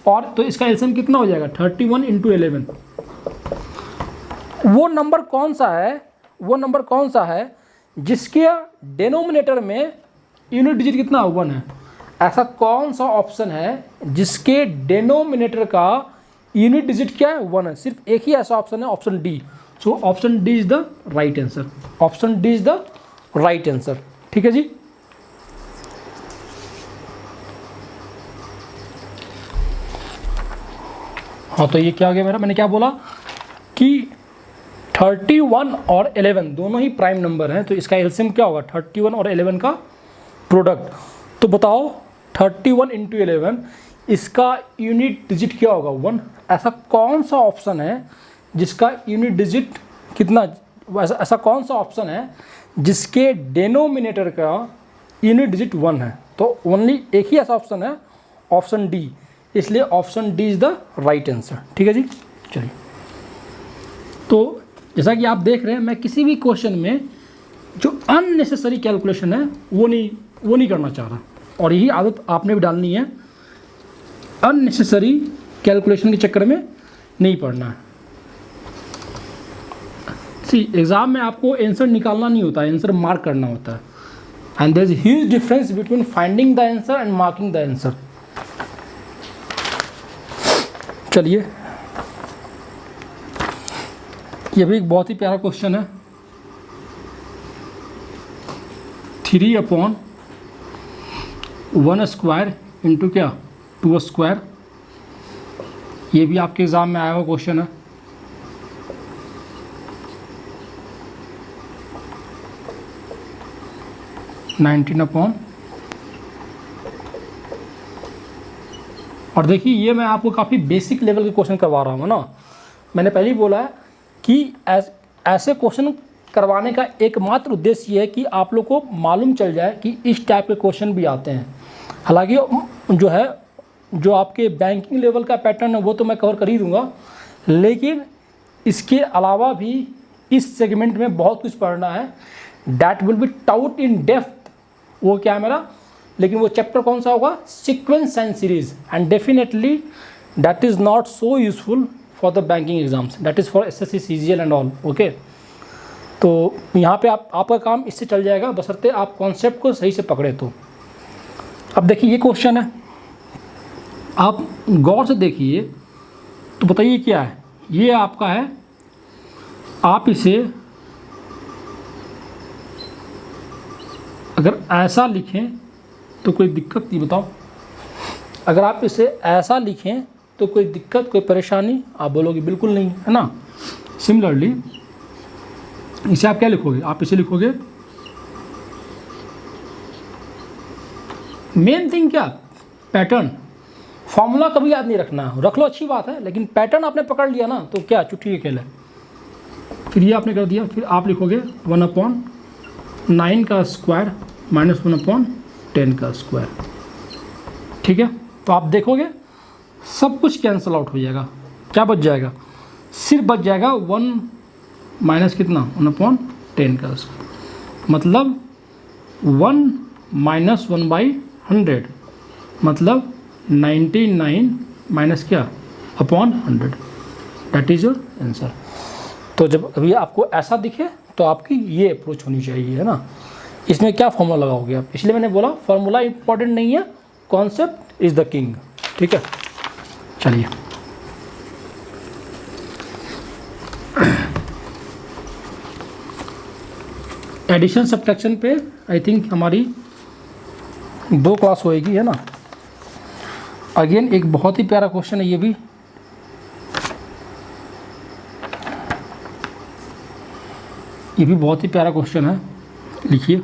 और तो इसका एलसीएम कितना हो जाएगा 31 इंटू 11। वो नंबर कौन सा है जिसके डेनोमिनेटर में यूनिट डिजिट कितना 1 है। ऐसा कौन सा ऑप्शन है जिसके डेनोमिनेटर का यूनिट डिजिट क्या है 1 है। सिर्फ एक ही ऐसा ऑप्शन है, option D. So option D is the right answer, ठीक है जी। हाँ, तो ये क्या हो गया मेरा, मैंने क्या बोला कि 31 और 11 दोनों ही प्राइम नंबर हैं, तो इसका एलसीएम क्या होगा 31 और 11 का प्रोडक्ट। तो बताओ 31 इंटू 11 इसका यूनिट डिजिट क्या होगा 1। ऐसा कौन सा ऑप्शन है जिसका यूनिट डिजिट कितना, ऐसा कौन सा ऑप्शन है जिसके डेनोमिनेटर का यूनिट डिजिट 1 है। तो ओनली एक ही ऐसा ऑप्शन है, ऑप्शन डी, इसलिए option D is the right answer, ठीक है जी। चलिए, तो जैसा कि आप देख रहे हैं, मैं किसी भी क्वेश्चन में जो अननेसेसरी कैलकुलेशन है वो नहीं करना चाह रहा, और यही आदत आपने भी डालनी है, अननेसेसरी कैलकुलेशन के चक्कर में नहीं पड़ना है। एग्ज़ाम में आपको आंसर निकालना नहीं होता है, आंसर मार्क करना होता है, and there is huge difference between finding the answer and marking the answer. चलिए, ये भी एक बहुत ही प्यारा क्वेश्चन है। 3/1 स्क्वायर इंटू क्या 2 स्क्वायर, ये भी आपके एग्ज़ाम में आया हुआ क्वेश्चन है। और देखिए, ये मैं आपको काफ़ी बेसिक लेवल के क्वेश्चन करवा रहा हूँ ना। मैंने पहले ही बोला है कि ऐसे क्वेश्चन करवाने का एकमात्र उद्देश्य ये है कि आप लोग को मालूम चल जाए कि इस टाइप के क्वेश्चन भी आते हैं। हालांकि जो है जो आपके बैंकिंग लेवल का पैटर्न है वो तो मैं कवर कर ही दूँगा, लेकिन इसके अलावा भी इस सेगमेंट में बहुत कुछ पढ़ना है। That will B taut in depth. वो क्या है मेरा, लेकिन वो चैप्टर कौन सा होगा, sequence and series, and definitely that is not so useful for the banking exams, that is for SSC CGL and all. Okay, तो यहाँ पे आपका काम इससे चल जाएगा, बशर्ते आप कॉन्सेप्ट को सही से पकड़े तो। अब देखिए ये क्वेश्चन है, आप गौर से देखिए तो बताइए क्या है। ये आपका है, आप इसे अगर ऐसा लिखें तो कोई दिक्कत नहीं, बताओ। अगर आप इसे ऐसा लिखें तो कोई दिक्कत, कोई परेशानी, आप बोलोगे बिल्कुल नहीं, है ना। सिमिलरली इसे आप क्या लिखोगे, आप इसे लिखोगे, मेन थिंग क्या, पैटर्न। फॉर्मूला कभी याद नहीं रखना, रख लो अच्छी बात है, लेकिन पैटर्न आपने पकड़ लिया ना तो क्या चुट्टी के खेल है। फिर ये आपने कर दिया, फिर आप लिखोगे 1/9 का स्क्वायर माइनस 1/10 का स्क्वायर। ठीक है, तो आप देखोगे सब कुछ कैंसिल आउट हो जाएगा। क्या बच जाएगा, सिर्फ बच जाएगा 1 माइनस कितना, 1/10 का स्क्वायर, मतलब 1 माइनस 1/100, मतलब 99 माइनस क्या, upon 100। That is your answer. तो जब अभी आपको ऐसा दिखे तो आपकी ये अप्रोच होनी चाहिए, है ना। इसमें क्या फॉर्मूला लगाओगे आप, इसलिए मैंने बोला फॉर्मूला इंपॉर्टेंट नहीं है, कॉन्सेप्ट इज़ द किंग। ठीक है, चलिए एडिशन सब्ट्रैक्शन पे आई थिंक हमारी 2 क्लास होएगी, है ना। अगेन एक बहुत ही प्यारा क्वेश्चन है, ये भी बहुत ही प्यारा क्वेश्चन है। लिखिए,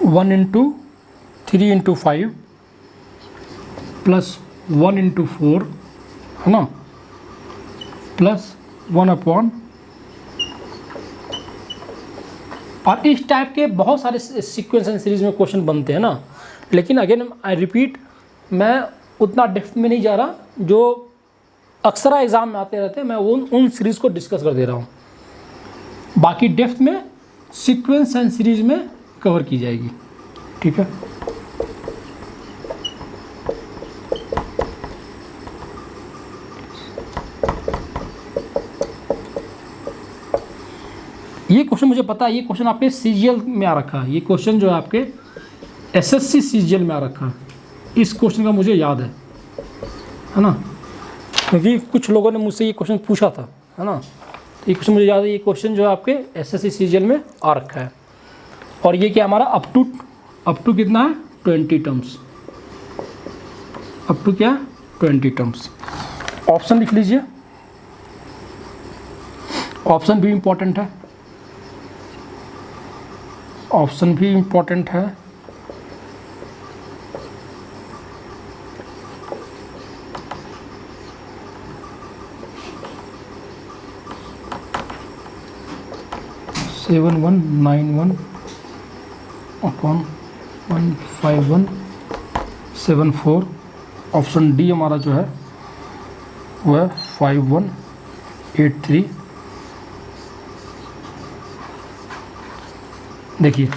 one into 3 into 5 plus 1 into 4, है ना, प्लस 1/, और इस टाइप के बहुत सारे सीक्वेंस एंड सीरीज में क्वेश्चन बनते हैं ना। लेकिन अगेन आई रिपीट, मैं उतना डेप्थ में नहीं जा रहा, जो अक्सर एग्ज़ाम में आते रहते हैं मैं उन सीरीज़ को डिस्कस कर दे रहा हूँ। बाकी डेप्थ में सीक्वेंस एंड सीरीज में कवर की जाएगी। ठीक है, ये क्वेश्चन मुझे पता है, ये क्वेश्चन आपके सीजीएल में आ रखा है, ये क्वेश्चन जो है आपके एसएससी सीजीएल में आ रखा है। इस क्वेश्चन का मुझे याद है ना, क्योंकि कुछ लोगों ने मुझसे ये क्वेश्चन पूछा था, है ना। तो ये क्वेश्चन मुझे याद है, ये क्वेश्चन जो है आपके एसएससी सीजीएल में आ रखा है। और ये क्या हमारा अप टू कितना है, 20 टर्म्स, अप टू क्या, 20 टर्म्स। ऑप्शन लिख लीजिए, ऑप्शन भी इम्पोर्टेंट है, ऑप्शन भी इम्पोर्टेंट है। सेवन 191/15174। ऑप्शन डी हमारा जो है वो है 5183। देखिए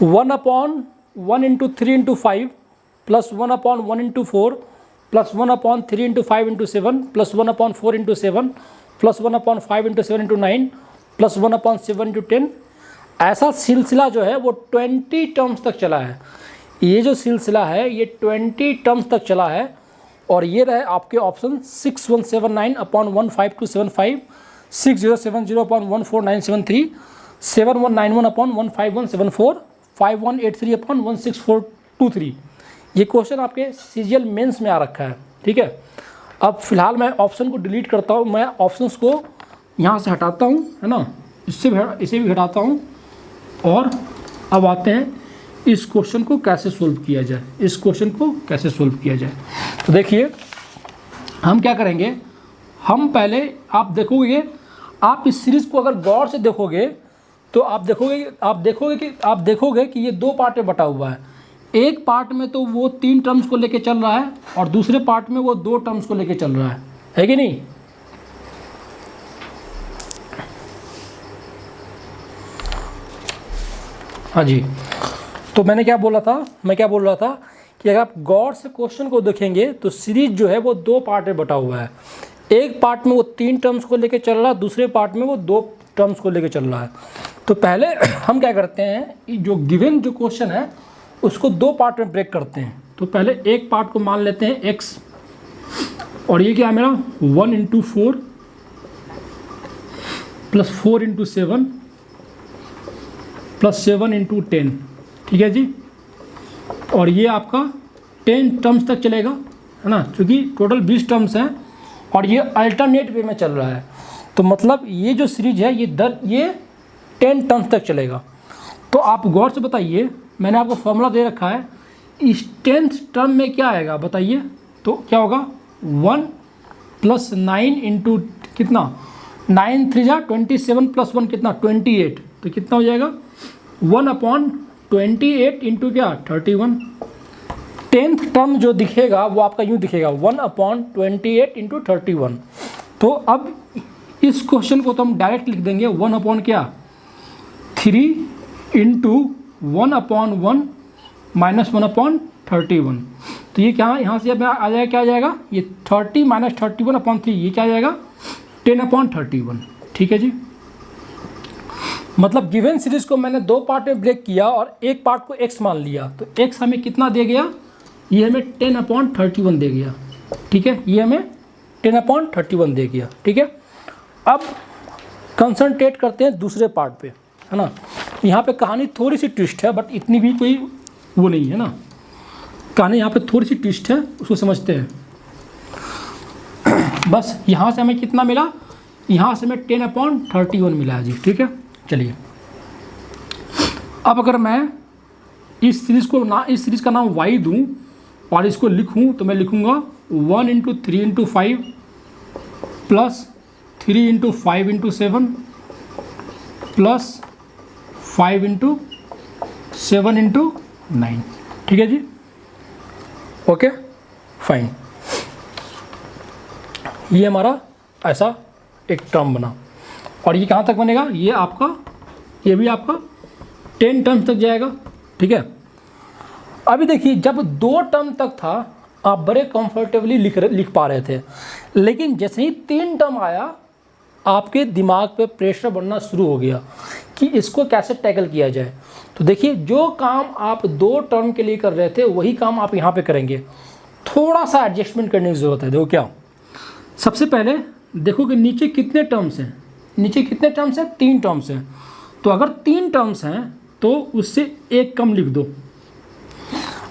1/1 into 3 into 5 plus 1/1 into 4 plus 1/3 into 5 into 7 plus 1/4 into 7 plus 1/5 into 7 into 9 plus 1/7 into 10। ऐसा सिलसिला जो है वो 20 टर्म्स तक चला है। ये जो सिलसिला है ये 20 टर्म्स तक चला है। और ये रहे आपके ऑप्शन 6179/15275, 6070/14973, 7191/15174, 5183/16423। ये क्वेश्चन आपके सीजीएल मेंस में आ रखा है। ठीक है, अब फिलहाल मैं ऑप्शन को डिलीट करता हूँ, मैं ऑप्शंस को यहाँ से हटाता हूँ, है ना, इसे भी हटाता हूँ। और अब आते हैं इस क्वेश्चन को कैसे सोल्व किया जाए, इस क्वेश्चन को कैसे सोल्व किया जाए। तो देखिए हम क्या करेंगे, हम पहले आप इस सीरीज़ को अगर गौर से देखोगे तो आप देखोगे कि ये दो पार्ट में बटा हुआ है। एक पार्ट में तो वो 3 टर्म्स को लेके चल रहा है और दूसरे पार्ट में वो 2 टर्म्स को लेके चल रहा है कि नहीं। हाँ जी, तो मैं क्या बोल रहा था कि अगर आप गौर से क्वेश्चन को देखेंगे तो सीरीज जो है वो 2 पार्ट में बटा हुआ है। एक पार्ट में वो 3 टर्म्स को लेके चल रहा है, दूसरे पार्ट में वो 2 टर्म्स को लेके चल रहा है। तो पहले हम क्या करते हैं, जो गिवन जो क्वेश्चन है उसको 2 पार्ट में ब्रेक करते हैं। तो पहले एक पार्ट को मान लेते हैं x, और ये क्या है मेरा 1 × 4 + 4 × 7 + 7 × 10, ठीक है जी। और ये आपका 10 टर्म्स तक चलेगा, है ना, क्योंकि टोटल 20 टर्म्स हैं और ये अल्टरनेट वे में चल रहा है। तो मतलब ये जो सीरीज है ये 10 टर्म्स तक चलेगा। तो आप गौर से बताइए, मैंने आपको फॉर्मूला दे रखा है, इस 10th टर्म में क्या आएगा बताइए। तो क्या होगा 1 + 9 × कितना 9 × 3 = 27 + 1 कितना 28। तो कितना हो जाएगा 1/28 × क्या 31। 10th टर्म जो दिखेगा वो आपका यूँ दिखेगा 1/28 × 31। तो अब इस क्वेश्चन को तो हम डायरेक्ट लिख देंगे 1/3 × 1/1 - 1/31। तो ये क्या यहाँ से आ जाएगा, क्या आ जाएगा, ये 30 - 31/3, ये क्या आ जाएगा 10/31, ठीक है जी। मतलब गिवन सीरीज को मैंने 2 पार्ट में ब्रेक किया और एक पार्ट को x मान लिया। तो x हमें कितना दे गया, ये हमें 10/31 दे गया, ठीक है, ये हमें 10/31 दे गया, ठीक है। अब कंसंट्रेट करते हैं दूसरे पार्ट पे, है ना। यहाँ पे कहानी थोड़ी सी ट्विस्ट है, बट इतनी भी कोई वो नहीं है ना, कहानी यहाँ पे थोड़ी सी ट्विस्ट है, उसको समझते हैं। बस यहाँ से हमें कितना मिला, यहाँ से हमें 10/31 मिला है जी, ठीक है। चलिए अब अगर मैं इस सीरीज़ का नाम y दूँ और इसको लिखूँ तो मैं लिखूँगा 1 × 3 × 5 + 3 × 5 × 7 + 5 × 7 × 9, ठीक है जी, ओके फाइन। ये हमारा ऐसा एक टर्म बना, और ये कहाँ तक बनेगा, ये भी आपका 10 टर्म्स तक जाएगा, ठीक है। अभी देखिए जब 2 टर्म तक था आप बड़े कंफर्टेबली लिख पा रहे थे, लेकिन जैसे ही 3 टर्म आया आपके दिमाग पे प्रेशर बढ़ना शुरू हो गया कि इसको कैसे टैकल किया जाए। तो देखिए जो काम आप 2 टर्म के लिए कर रहे थे वही काम आप यहाँ पे करेंगे, थोड़ा सा एडजस्टमेंट करने की ज़रूरत है। देखो क्या, सबसे पहले देखो कि नीचे कितने टर्म्स हैं, 3 टर्म्स हैं। तो अगर 3 टर्म्स हैं तो उससे एक कम लिख दो।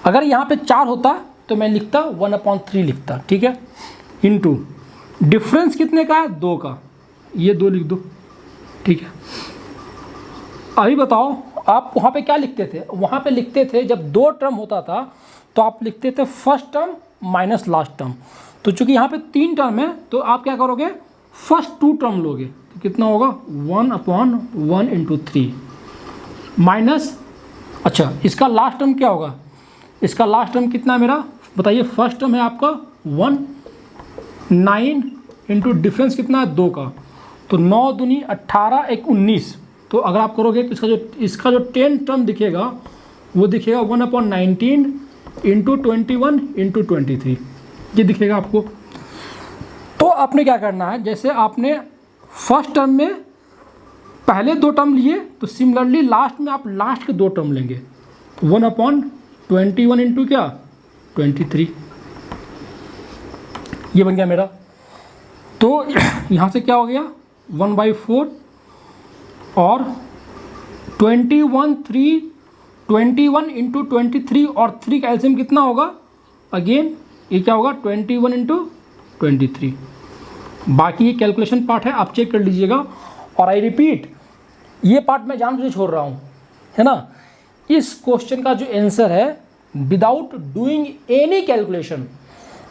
अगर यहाँ पे 4 होता तो मैं लिखता 1/3 लिखता, ठीक है, इनटू डिफरेंस कितने का है 2 का, ये 2 लिख दो, ठीक है। अभी बताओ आप वहाँ पे क्या लिखते थे, वहाँ पे लिखते थे जब 2 टर्म होता था तो आप लिखते थे first term minus last term. तो चूंकि यहाँ पे 3 टर्म है तो आप क्या करोगे, फर्स्ट 2 टर्म लोगे, तो कितना होगा 1/1 × 3 माइनस, अच्छा इसका लास्ट टर्म क्या होगा, इसका लास्ट टर्म कितना है मेरा बताइए। फर्स्ट टर्म है आपका 1, 9 इंटू डिफरेंस कितना है 2 का, तो 9 दूनी 18, 1 19। तो अगर आप करोगे तो इसका जो 10 टर्म दिखेगा वो दिखेगा 1/19 इंटू 21 इंटू 23, ये दिखेगा आपको। तो आपने क्या करना है, जैसे आपने फर्स्ट टर्म में पहले 2 टर्म लिए तो सिमिलरली लास्ट में आप लास्ट के 2 टर्म लेंगे, 1/21 इंटू क्या 23, ये बन गया मेरा। तो यहाँ से क्या हो गया 1/4 और 21 इंटू 23 और 3 का एलसीएम कितना होगा, अगेन ये क्या होगा 21 इंटू 23। बाकी ये कैलकुलेशन पार्ट है, आप चेक कर लीजिएगा। और आई रिपीट, ये पार्ट मैं जानबूझ के छोड़ रहा हूँ, है ना, इस क्वेश्चन का जो आंसर है without doing any calculation,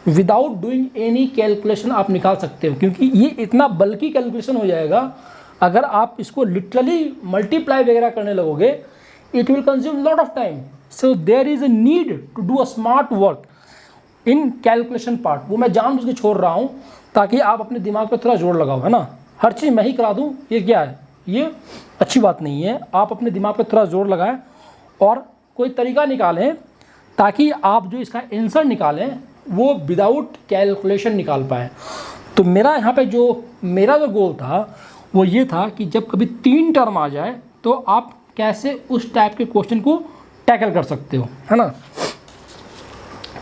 without doing any calculation आप निकाल सकते हो, क्योंकि ये इतना बल्कि कैलकुलेशन हो जाएगा अगर आप इसको लिटरली मल्टीप्लाई वगैरह करने लगोगे, it will consume lot of time. So there is a need to do a smart work in calculation part. वो मैं जानबूझ के छोड़ रहा हूँ ताकि आप अपने दिमाग पे थोड़ा जोर लगाओ, है ना। हर चीज़ मैं ही करा दूँ, ये क्या है, ये अच्छी बात नहीं है। आप अपने दिमाग पे थोड़ा जोर लगाएं और कोई तरीका निकालें ताकि आप जो इसका आंसर निकालें वो विदाउट कैलकुलेशन निकाल पाएँ। तो मेरा यहाँ पे मेरा जो गोल था वो ये था कि जब कभी 3 टर्म आ जाए तो आप कैसे उस टाइप के क्वेश्चन को टैकल कर सकते हो, है ना।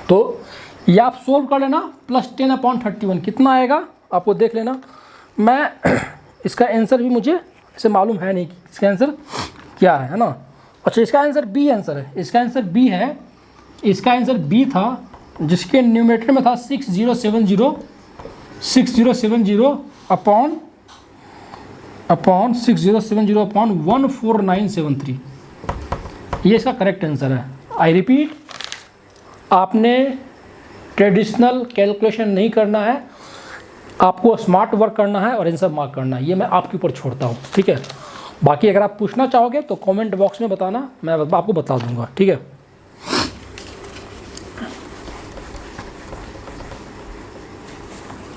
तो ये आप सोल्व कर लेना, +10/31 कितना आएगा आपको देख लेना। मैं इसका आंसर भी मुझे ऐसे मालूम है नहीं कि इसका आंसर क्या है ना। अच्छा, इसका आंसर बी आंसर है, इसका आंसर बी है। इसका आंसर बी था जिसके न्यूमरेटर में था 6070 अपॉन 14973। ये इसका करेक्ट आंसर है। आई रिपीट, आपने ट्रेडिशनल कैलकुलेशन नहीं करना है, आपको स्मार्ट वर्क करना है और आंसर मार्क करना है। ये मैं आपके ऊपर छोड़ता हूँ, ठीक है। बाकी अगर आप पूछना चाहोगे तो कमेंट बॉक्स में बताना, मैं आपको बता दूंगा, ठीक है।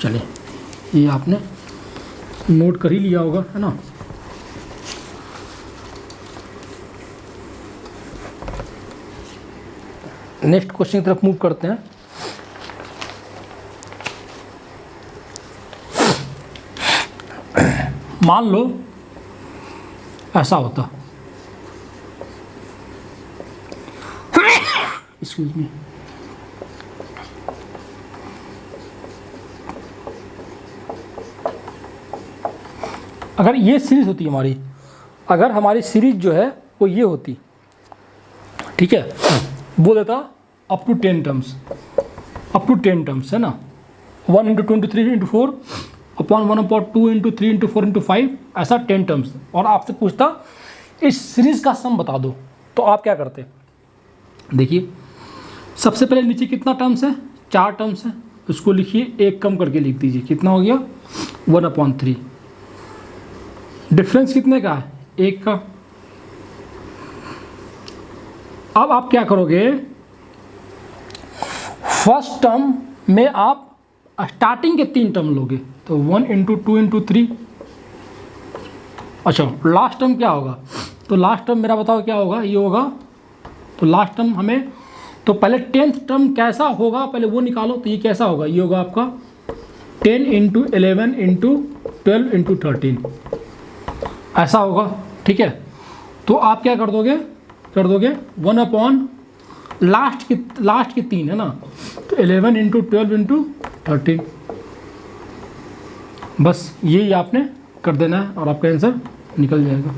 चलिए, ये आपने नोट कर ही लिया होगा, है ना। नेक्स्ट क्वेश्चन की तरफ मूव करते हैं। मान लो ऐसा होता, एक्सक्यूज मी, अगर ये सीरीज होती हमारी, अगर हमारी सीरीज जो है वो ये होती, ठीक है, वो देता अप टू 10 टर्म्स, है ना। 1 × 2 × 3 × 4 अपॉन 1/2 × 3 × 4 × 5, ऐसा 10 टर्म्स। और आपसे पूछता इस सीरीज का सम बता दो, तो आप क्या करते। देखिए, सबसे पहले नीचे कितना टर्म्स है, 4 टर्म्स है, उसको लिखिए, एक कम करके लिख दीजिए, कितना हो गया 1/3। डिफरेंस कितने का है, 1 का। अब आप क्या करोगे, फर्स्ट टर्म में आप स्टार्टिंग के 3 टर्म लोगे, तो 1 × 2 × 3। अच्छा, लास्ट टर्म क्या होगा, तो लास्ट टर्म मेरा बताओ क्या होगा, ये होगा। तो लास्ट टर्म हमें, तो पहले 10th टर्म कैसा होगा पहले वो निकालो, तो ये कैसा होगा, ये होगा आपका 10 × 11 × 12 × 13, ऐसा होगा, ठीक है। तो आप क्या कर दोगे 1 अपॉन लास्ट की 3 है ना, तो 11 × 12 × 13, बस यही आपने कर देना है और आपका आंसर निकल जाएगा,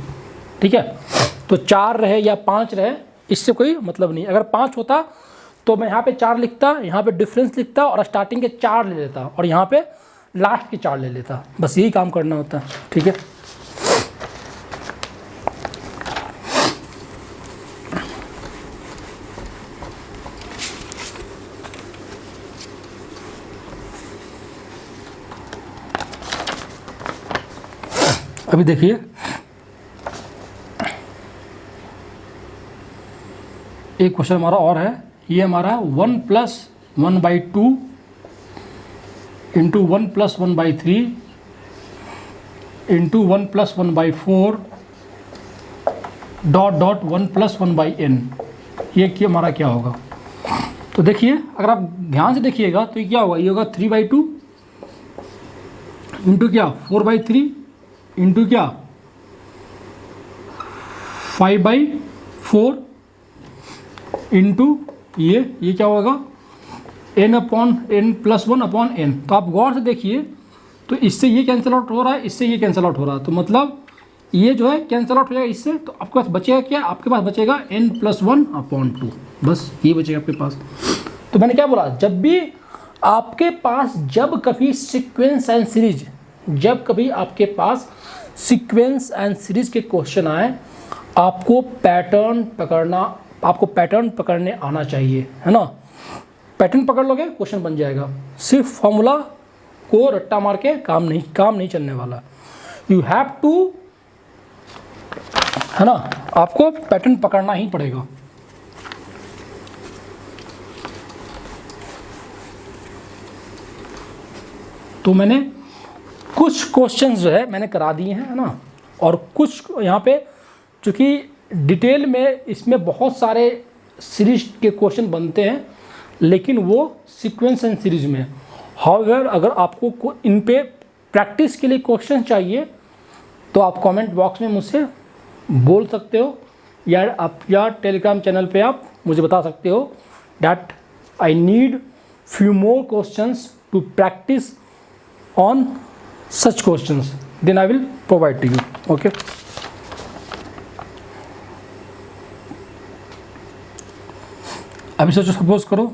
ठीक है। तो 4 रहे या 5 रहे, इससे कोई मतलब नहीं। अगर 5 होता तो मैं यहाँ पे 4 लिखता, यहाँ पे डिफरेंस लिखता और स्टार्टिंग के 4 ले लेता और यहाँ पे लास्ट के 4 ले लेता, बस यही काम करना होता है, ठीक है। अभी देखिए, एक क्वेश्चन हमारा और है, ये हमारा 1 + 1/2 × 1 + 1/3 × 1 + 1/4 डॉट 1 + 1/n, ये कि हमारा क्या होगा। तो देखिए, अगर आप ध्यान से देखिएगा तो ये क्या होगा, ये होगा 3/2 इंटू क्या 4/3 इंटू क्या 5/4 इंटू ये क्या होगा n + 1/n। तो आप गौर से देखिए, तो इससे ये कैंसिल आउट हो रहा है, इससे ये कैंसिल आउट हो रहा है, तो मतलब ये जो है कैंसिल आउट हो जाएगा इससे, तो आपके पास बचेगा क्या, आपके पास बचेगा n + 1/2, बस ये बचेगा आपके पास। तो मैंने क्या बोला, जब भी आपके पास जब कभी सीक्वेंस एंड सीरीज के क्वेश्चन आए, आपको पैटर्न पकड़ने आना चाहिए, है ना। पैटर्न पकड़ लोगे क्वेश्चन बन जाएगा। सिर्फ फॉर्मूला को रट्टा मार के काम नहीं चलने वाला। यू हैव टू, है ना, आपको पैटर्न पकड़ना ही पड़ेगा। तो मैंने कुछ क्वेश्चंस जो है मैंने करा दिए हैं, है ना, और कुछ यहाँ पे चूँकि डिटेल में इसमें बहुत सारे सीरीज के क्वेश्चन बनते हैं, लेकिन वो सीक्वेंस एंड सीरीज में। हाउएवर अगर आपको इन पे प्रैक्टिस के लिए क्वेश्चन चाहिए तो आप कमेंट बॉक्स में मुझसे बोल सकते हो, या टेलीग्राम चैनल पे आप मुझे बता सकते हो that I need few more questions to practice on such questions, then I will provide to you. Okay, अभी सोचो, सपोज करो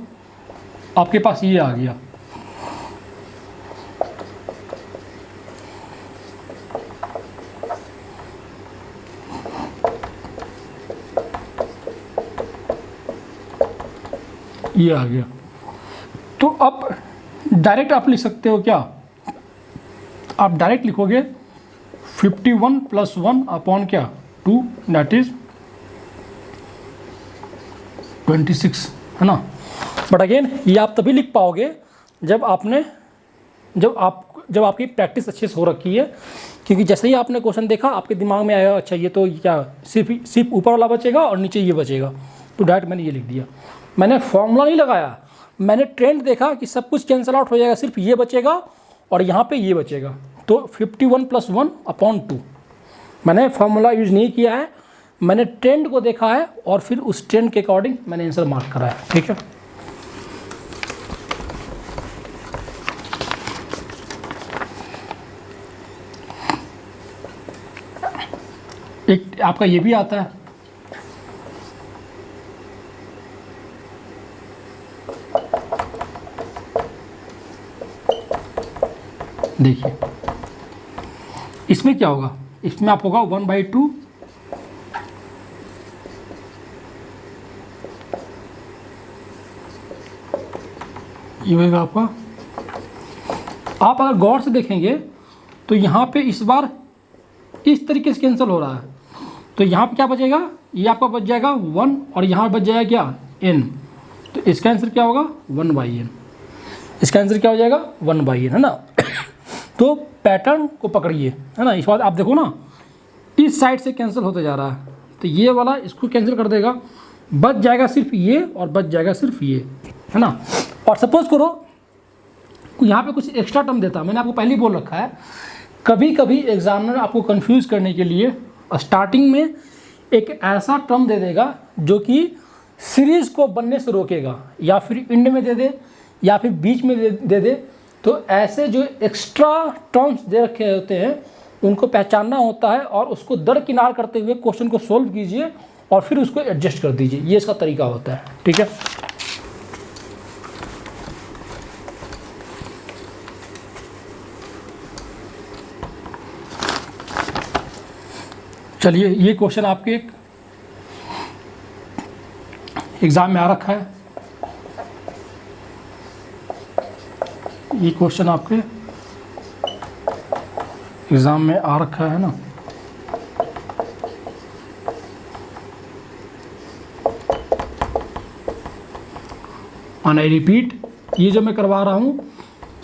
आपके पास ये आ गया, ये आ गया, तो अब डायरेक्ट आप लिख सकते हो क्या, आप डायरेक्ट लिखोगे 51 + 1 अपॉन क्या 2, दैट इज 26, है ना। बट अगेन ये आप तभी लिख पाओगे जब आपकी प्रैक्टिस अच्छे से हो रखी है, क्योंकि जैसे ही आपने क्वेश्चन देखा आपके दिमाग में आएगा अच्छा ये तो क्या सिर्फ ऊपर वाला बचेगा और नीचे ये बचेगा, तो डायरेक्ट मैंने ये लिख दिया। मैंने फॉर्मूला नहीं लगाया, मैंने ट्रेंड देखा कि सब कुछ कैंसिल आउट हो जाएगा, सिर्फ ये बचेगा और यहाँ पे ये बचेगा, तो 51 + 1 अपॉन 2। मैंने फॉर्मूला यूज़ नहीं किया है, मैंने ट्रेंड को देखा है और फिर उस ट्रेंड के अकॉर्डिंग मैंने आंसर मार्क करा है। ठीक है, एक आपका ये भी आता है, देखिए इसमें क्या होगा, इसमें आप होगा 1/2 ये होगा आपका। आप अगर गौर से देखेंगे तो यहाँ पे इस बार इस तरीके से कैंसिल हो रहा है, तो यहाँ पे क्या बचेगा, ये आपका बच जाएगा 1 और यहाँ बच जाएगा क्या n, तो इसका आंसर क्या होगा 1/n, इसका आंसर क्या हो जाएगा 1/n, है ना। तो पैटर्न को पकड़िए, है ना। इस बात आप देखो ना, इस साइड से कैंसिल होते जा रहा है, तो ये वाला इसको कैंसिल कर देगा, बच जाएगा सिर्फ ये और बच जाएगा सिर्फ ये, है ना। और सपोज करो यहाँ पे कुछ एक्स्ट्रा टर्म देता, मैंने आपको पहले ही बोल रखा है, कभी कभी एग्जामिनर आपको कंफ्यूज करने के लिए स्टार्टिंग में एक ऐसा टर्म दे देगा जो कि सीरीज़ को बनने से रोकेगा, या फिर एंड में दे दे या फिर बीच में दे दे। तो ऐसे जो एक्स्ट्रा टर्म्स दे रखे होते हैं उनको पहचानना होता है और उसको दरकिनार करते हुए क्वेश्चन को सोल्व कीजिए और फिर उसको एडजस्ट कर दीजिए, ये इसका तरीका होता है। ठीक है, चलिए ये क्वेश्चन आपके एग्ज़ाम में आ रखा है, ये क्वेश्चन आपके एग्ज़ाम में आ रखा है ना। एंड आई रिपीट, ये जो मैं करवा रहा हूँ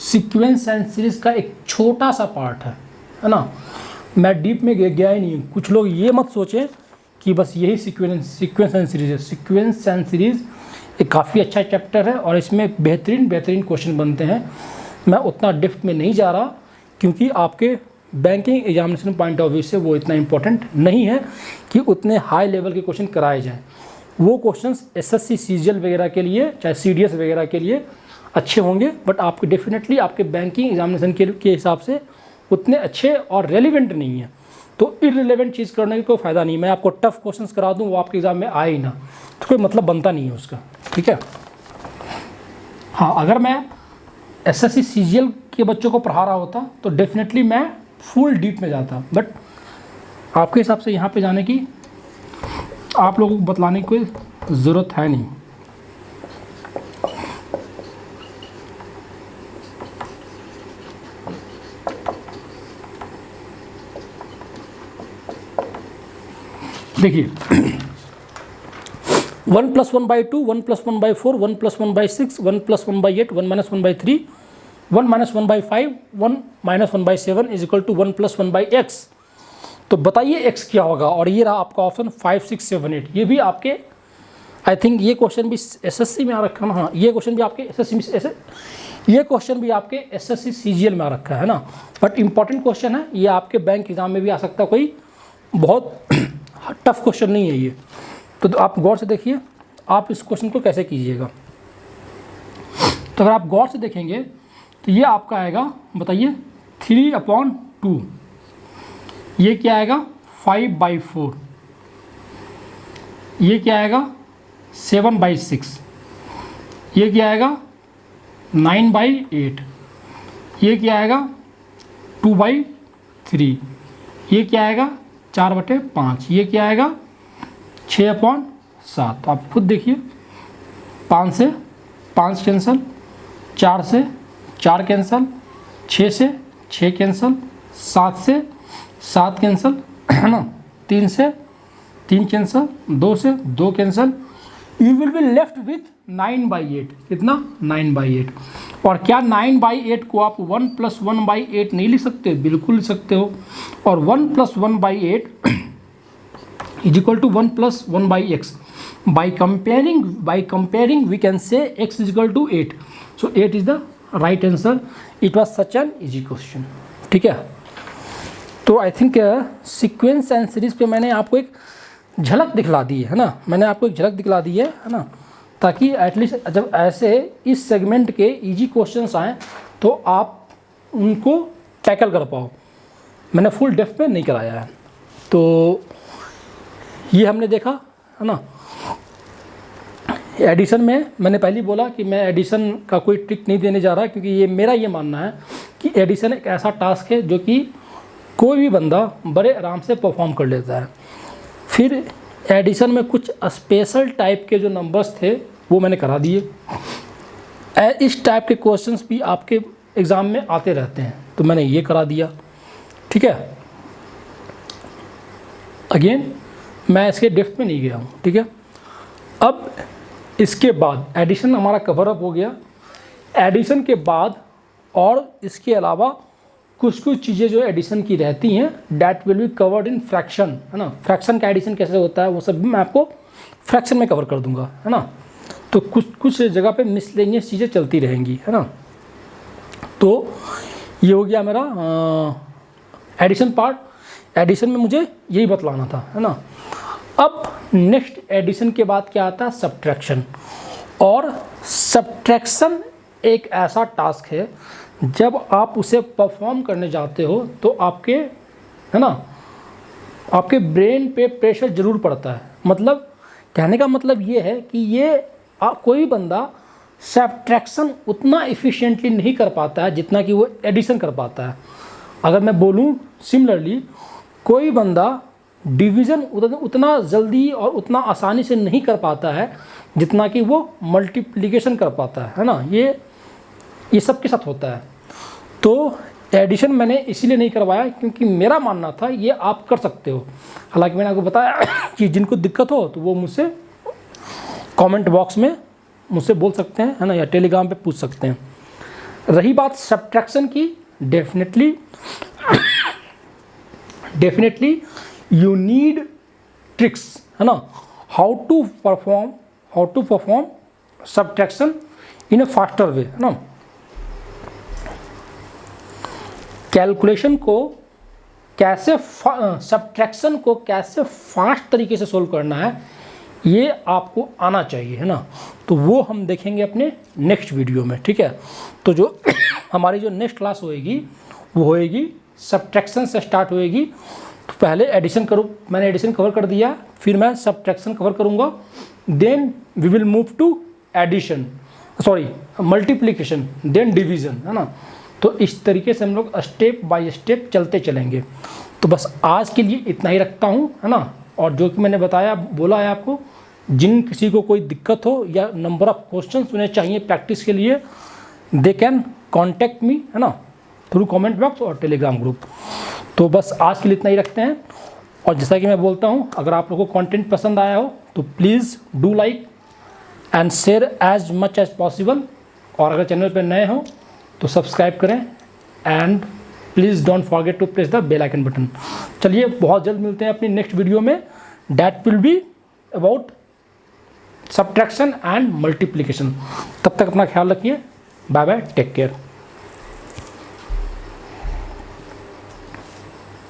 सीक्वेंस एंड सीरीज का एक छोटा सा पार्ट है ना। मैं डीप में गया ही नहीं। कुछ लोग ये मत सोचें कि बस यही सीक्वेंस एंड सीरीज है। सीक्वेंस एंड सीरीज एक काफ़ी अच्छा चैप्टर है और इसमें बेहतरीन क्वेश्चन बनते हैं। मैं उतना डेप्थ में नहीं जा रहा क्योंकि आपके banking examination point of view से वो इतना इम्पोर्टेंट नहीं है कि उतने हाई लेवल के क्वेश्चन कराए जाएँ। वो क्वेश्चंस एसएससी सीजीएल वगैरह के लिए, चाहे सीडीएस वगैरह के लिए अच्छे होंगे, बट आपके डेफिनेटली आपके बैंकिंग एग्जामिनेशन के हिसाब से उतने अच्छे और रेलिवेंट नहीं है। तो इररिलेवेंट चीज़ करने का कोई फ़ायदा नहीं। मैं आपको टफ क्वेश्चंस करा दूं, वो आपके एग्ज़ाम में आए ही ना, तो कोई मतलब बनता नहीं है उसका। ठीक है, हाँ, अगर मैं एसएससी सीजीएल के बच्चों को पढ़ा रहा होता तो डेफिनेटली मैं फुल डीप में जाता, बट आपके हिसाब से यहाँ पे जाने की आप लोगों को बतलाने की कोई ज़रूरत है नहीं। देखिए 1 + 1/2, 1 + 1/4, 1 + 1/6, 1 + 1/8, 1 - 1/3, 1 - 1/5, 1 - 1/7 इज इक्वल टू 1 + 1/x। तो बताइए x क्या होगा। और ये रहा आपका ऑप्शन 5, 6, 7, 8। ये भी आपके आई थिंक ये क्वेश्चन भी एसएससी में आ रखा है ना। हाँ, ये क्वेश्चन भी आपके ये क्वेश्चन भी आपके एसएससी सीजीएल में आ रखा है ना। बट इंपॉर्टेंट क्वेश्चन है, ये आपके बैंक एग्जाम में भी आ सकता है, कोई बहुत टफ क्वेश्चन नहीं है ये। तो आप गौर से देखिए आप इस क्वेश्चन को कैसे कीजिएगा। तो अगर आप गौर से देखेंगे तो ये आपका आएगा, बताइए 3/2। ये क्या आएगा 5/4। ये क्या आएगा 7/6। ये क्या आएगा 9/8। ये क्या आएगा 2/3। ये क्या आएगा 4/5। ये क्या आएगा 6/7। आप खुद देखिए 5 से 5 कैंसल, 4 से 4 कैंसल, 6 से 6 कैंसल, 7 से 7 कैंसल है ना, 3 से 3 कैंसल, 2 से 2 cancel. You will be left with 9/8। कितना 9/8। और क्या 9/8 को आप 1 + 1/8 नहीं लिख सकते? बिल्कुल लिख सकते हो। और 1 + 1/8 is equal to 1 + 1/x। by comparing we can say x is equal to 8. so 8 is the right answer. it was such an easy question. ठीक है, तो I think sequence and series पे मैंने आपको एक झलक दिखला दी है ना। मैंने आपको एक झलक दिखला दी है ना, ताकि एटलीस्ट जब ऐसे इस सेगमेंट के इजी क्वेश्चंस आएँ तो आप उनको टैकल कर पाओ। मैंने फुल डेप्थ में नहीं कराया है। तो ये हमने देखा है ना। एडिशन में मैंने पहले ही बोला कि मैं एडिशन का कोई ट्रिक नहीं देने जा रहा, क्योंकि ये मेरा ये मानना है कि एडिशन एक ऐसा टास्क है जो कि कोई भी बंदा बड़े आराम से परफॉर्म कर लेता है। फिर एडिशन में कुछ स्पेशल टाइप के जो नंबर्स थे वो मैंने करा दिए। इस टाइप के क्वेश्चंस भी आपके एग्ज़ाम में आते रहते हैं, तो मैंने ये करा दिया। ठीक है, अगेन मैं इसके डेप्थ में नहीं गया हूँ। ठीक है, अब इसके बाद एडिशन हमारा कवर अप हो गया। एडिशन के बाद और इसके अलावा कुछ चीज़ें जो एडिशन की रहती हैं that will be covered in fraction, है ना। फ्रैक्शन का एडिशन कैसे होता है वो सब भी मैं आपको फ्रैक्शन में कवर कर दूंगा, है ना। तो कुछ जगह पे मिसलेनियस चीज़ें चलती रहेंगी, है ना। तो ये हो गया मेरा एडिशन पार्ट। एडिशन में मुझे यही बतलाना था, है ना। अब नेक्स्ट एडिशन के बाद क्या आता है सब्ट्रैक्शन। और सब्ट्रैक्शन एक ऐसा टास्क है जब आप उसे परफॉर्म करने जाते हो तो आपके, है ना, आपके ब्रेन पे प्रेशर ज़रूर पड़ता है। मतलब कहने का मतलब ये है कि ये कोई बंदा सब्ट्रैक्शन उतना एफिशिएंटली नहीं कर पाता है जितना कि वो एडिशन कर पाता है। अगर मैं बोलूँ सिमिलरली, कोई बंदा डिवीज़न उतना जल्दी और उतना आसानी से नहीं कर पाता है जितना कि वो मल्टीप्लिकेशन कर पाता है ना। ये सबके साथ होता है। तो एडिशन मैंने इसीलिए नहीं करवाया क्योंकि मेरा मानना था ये आप कर सकते हो। हालांकि मैंने आपको बताया कि जिनको दिक्कत हो तो वो मुझसे कमेंट बॉक्स में मुझसे बोल सकते हैं, है ना, या टेलीग्राम पे पूछ सकते हैं। रही बात सब्ट्रैक्शन की, डेफिनेटली यू नीड ट्रिक्स, है ना, how to perform subtraction in a faster way, है ना। कैलकुलेशन को कैसे सब्ट्रैक्शन को कैसे फास्ट तरीके से सोल्व करना है ये आपको आना चाहिए, है ना। तो वो हम देखेंगे अपने नेक्स्ट वीडियो में। ठीक है, तो जो हमारी जो नेक्स्ट क्लास होएगी वो होएगी सब्ट्रैक्शन से स्टार्ट होएगी। तो पहले एडिशन करो, मैंने एडिशन कवर कर दिया, फिर मैं सब्ट्रैक्शन कवर करूँगा, then we will move to addition, sorry multiplication, then division, है ना। तो इस तरीके से हम लोग स्टेप बाय स्टेप चलते चलेंगे। तो बस आज के लिए इतना ही रखता हूँ, है ना। और जो कि मैंने बोला है आपको, जिन किसी को कोई दिक्कत हो या नंबर ऑफ क्वेश्चंस उन्हें चाहिए प्रैक्टिस के लिए, दे कैन कॉन्टैक्ट मी, है ना, थ्रू कमेंट बॉक्स और टेलीग्राम ग्रुप। तो बस आज के लिए इतना ही रखते हैं। और जैसा कि मैं बोलता हूँ, अगर आप लोगों को कंटेंट पसंद आया हो तो please do like and share as much as possible. और अगर चैनल पर नए हो तो सब्सक्राइब करें and please don't forget to press the bell icon button. चलिए, बहुत जल्द मिलते हैं अपनी नेक्स्ट वीडियो में, that will be about subtraction and multiplication. तब तक अपना ख्याल रखिए। Bye bye, take care.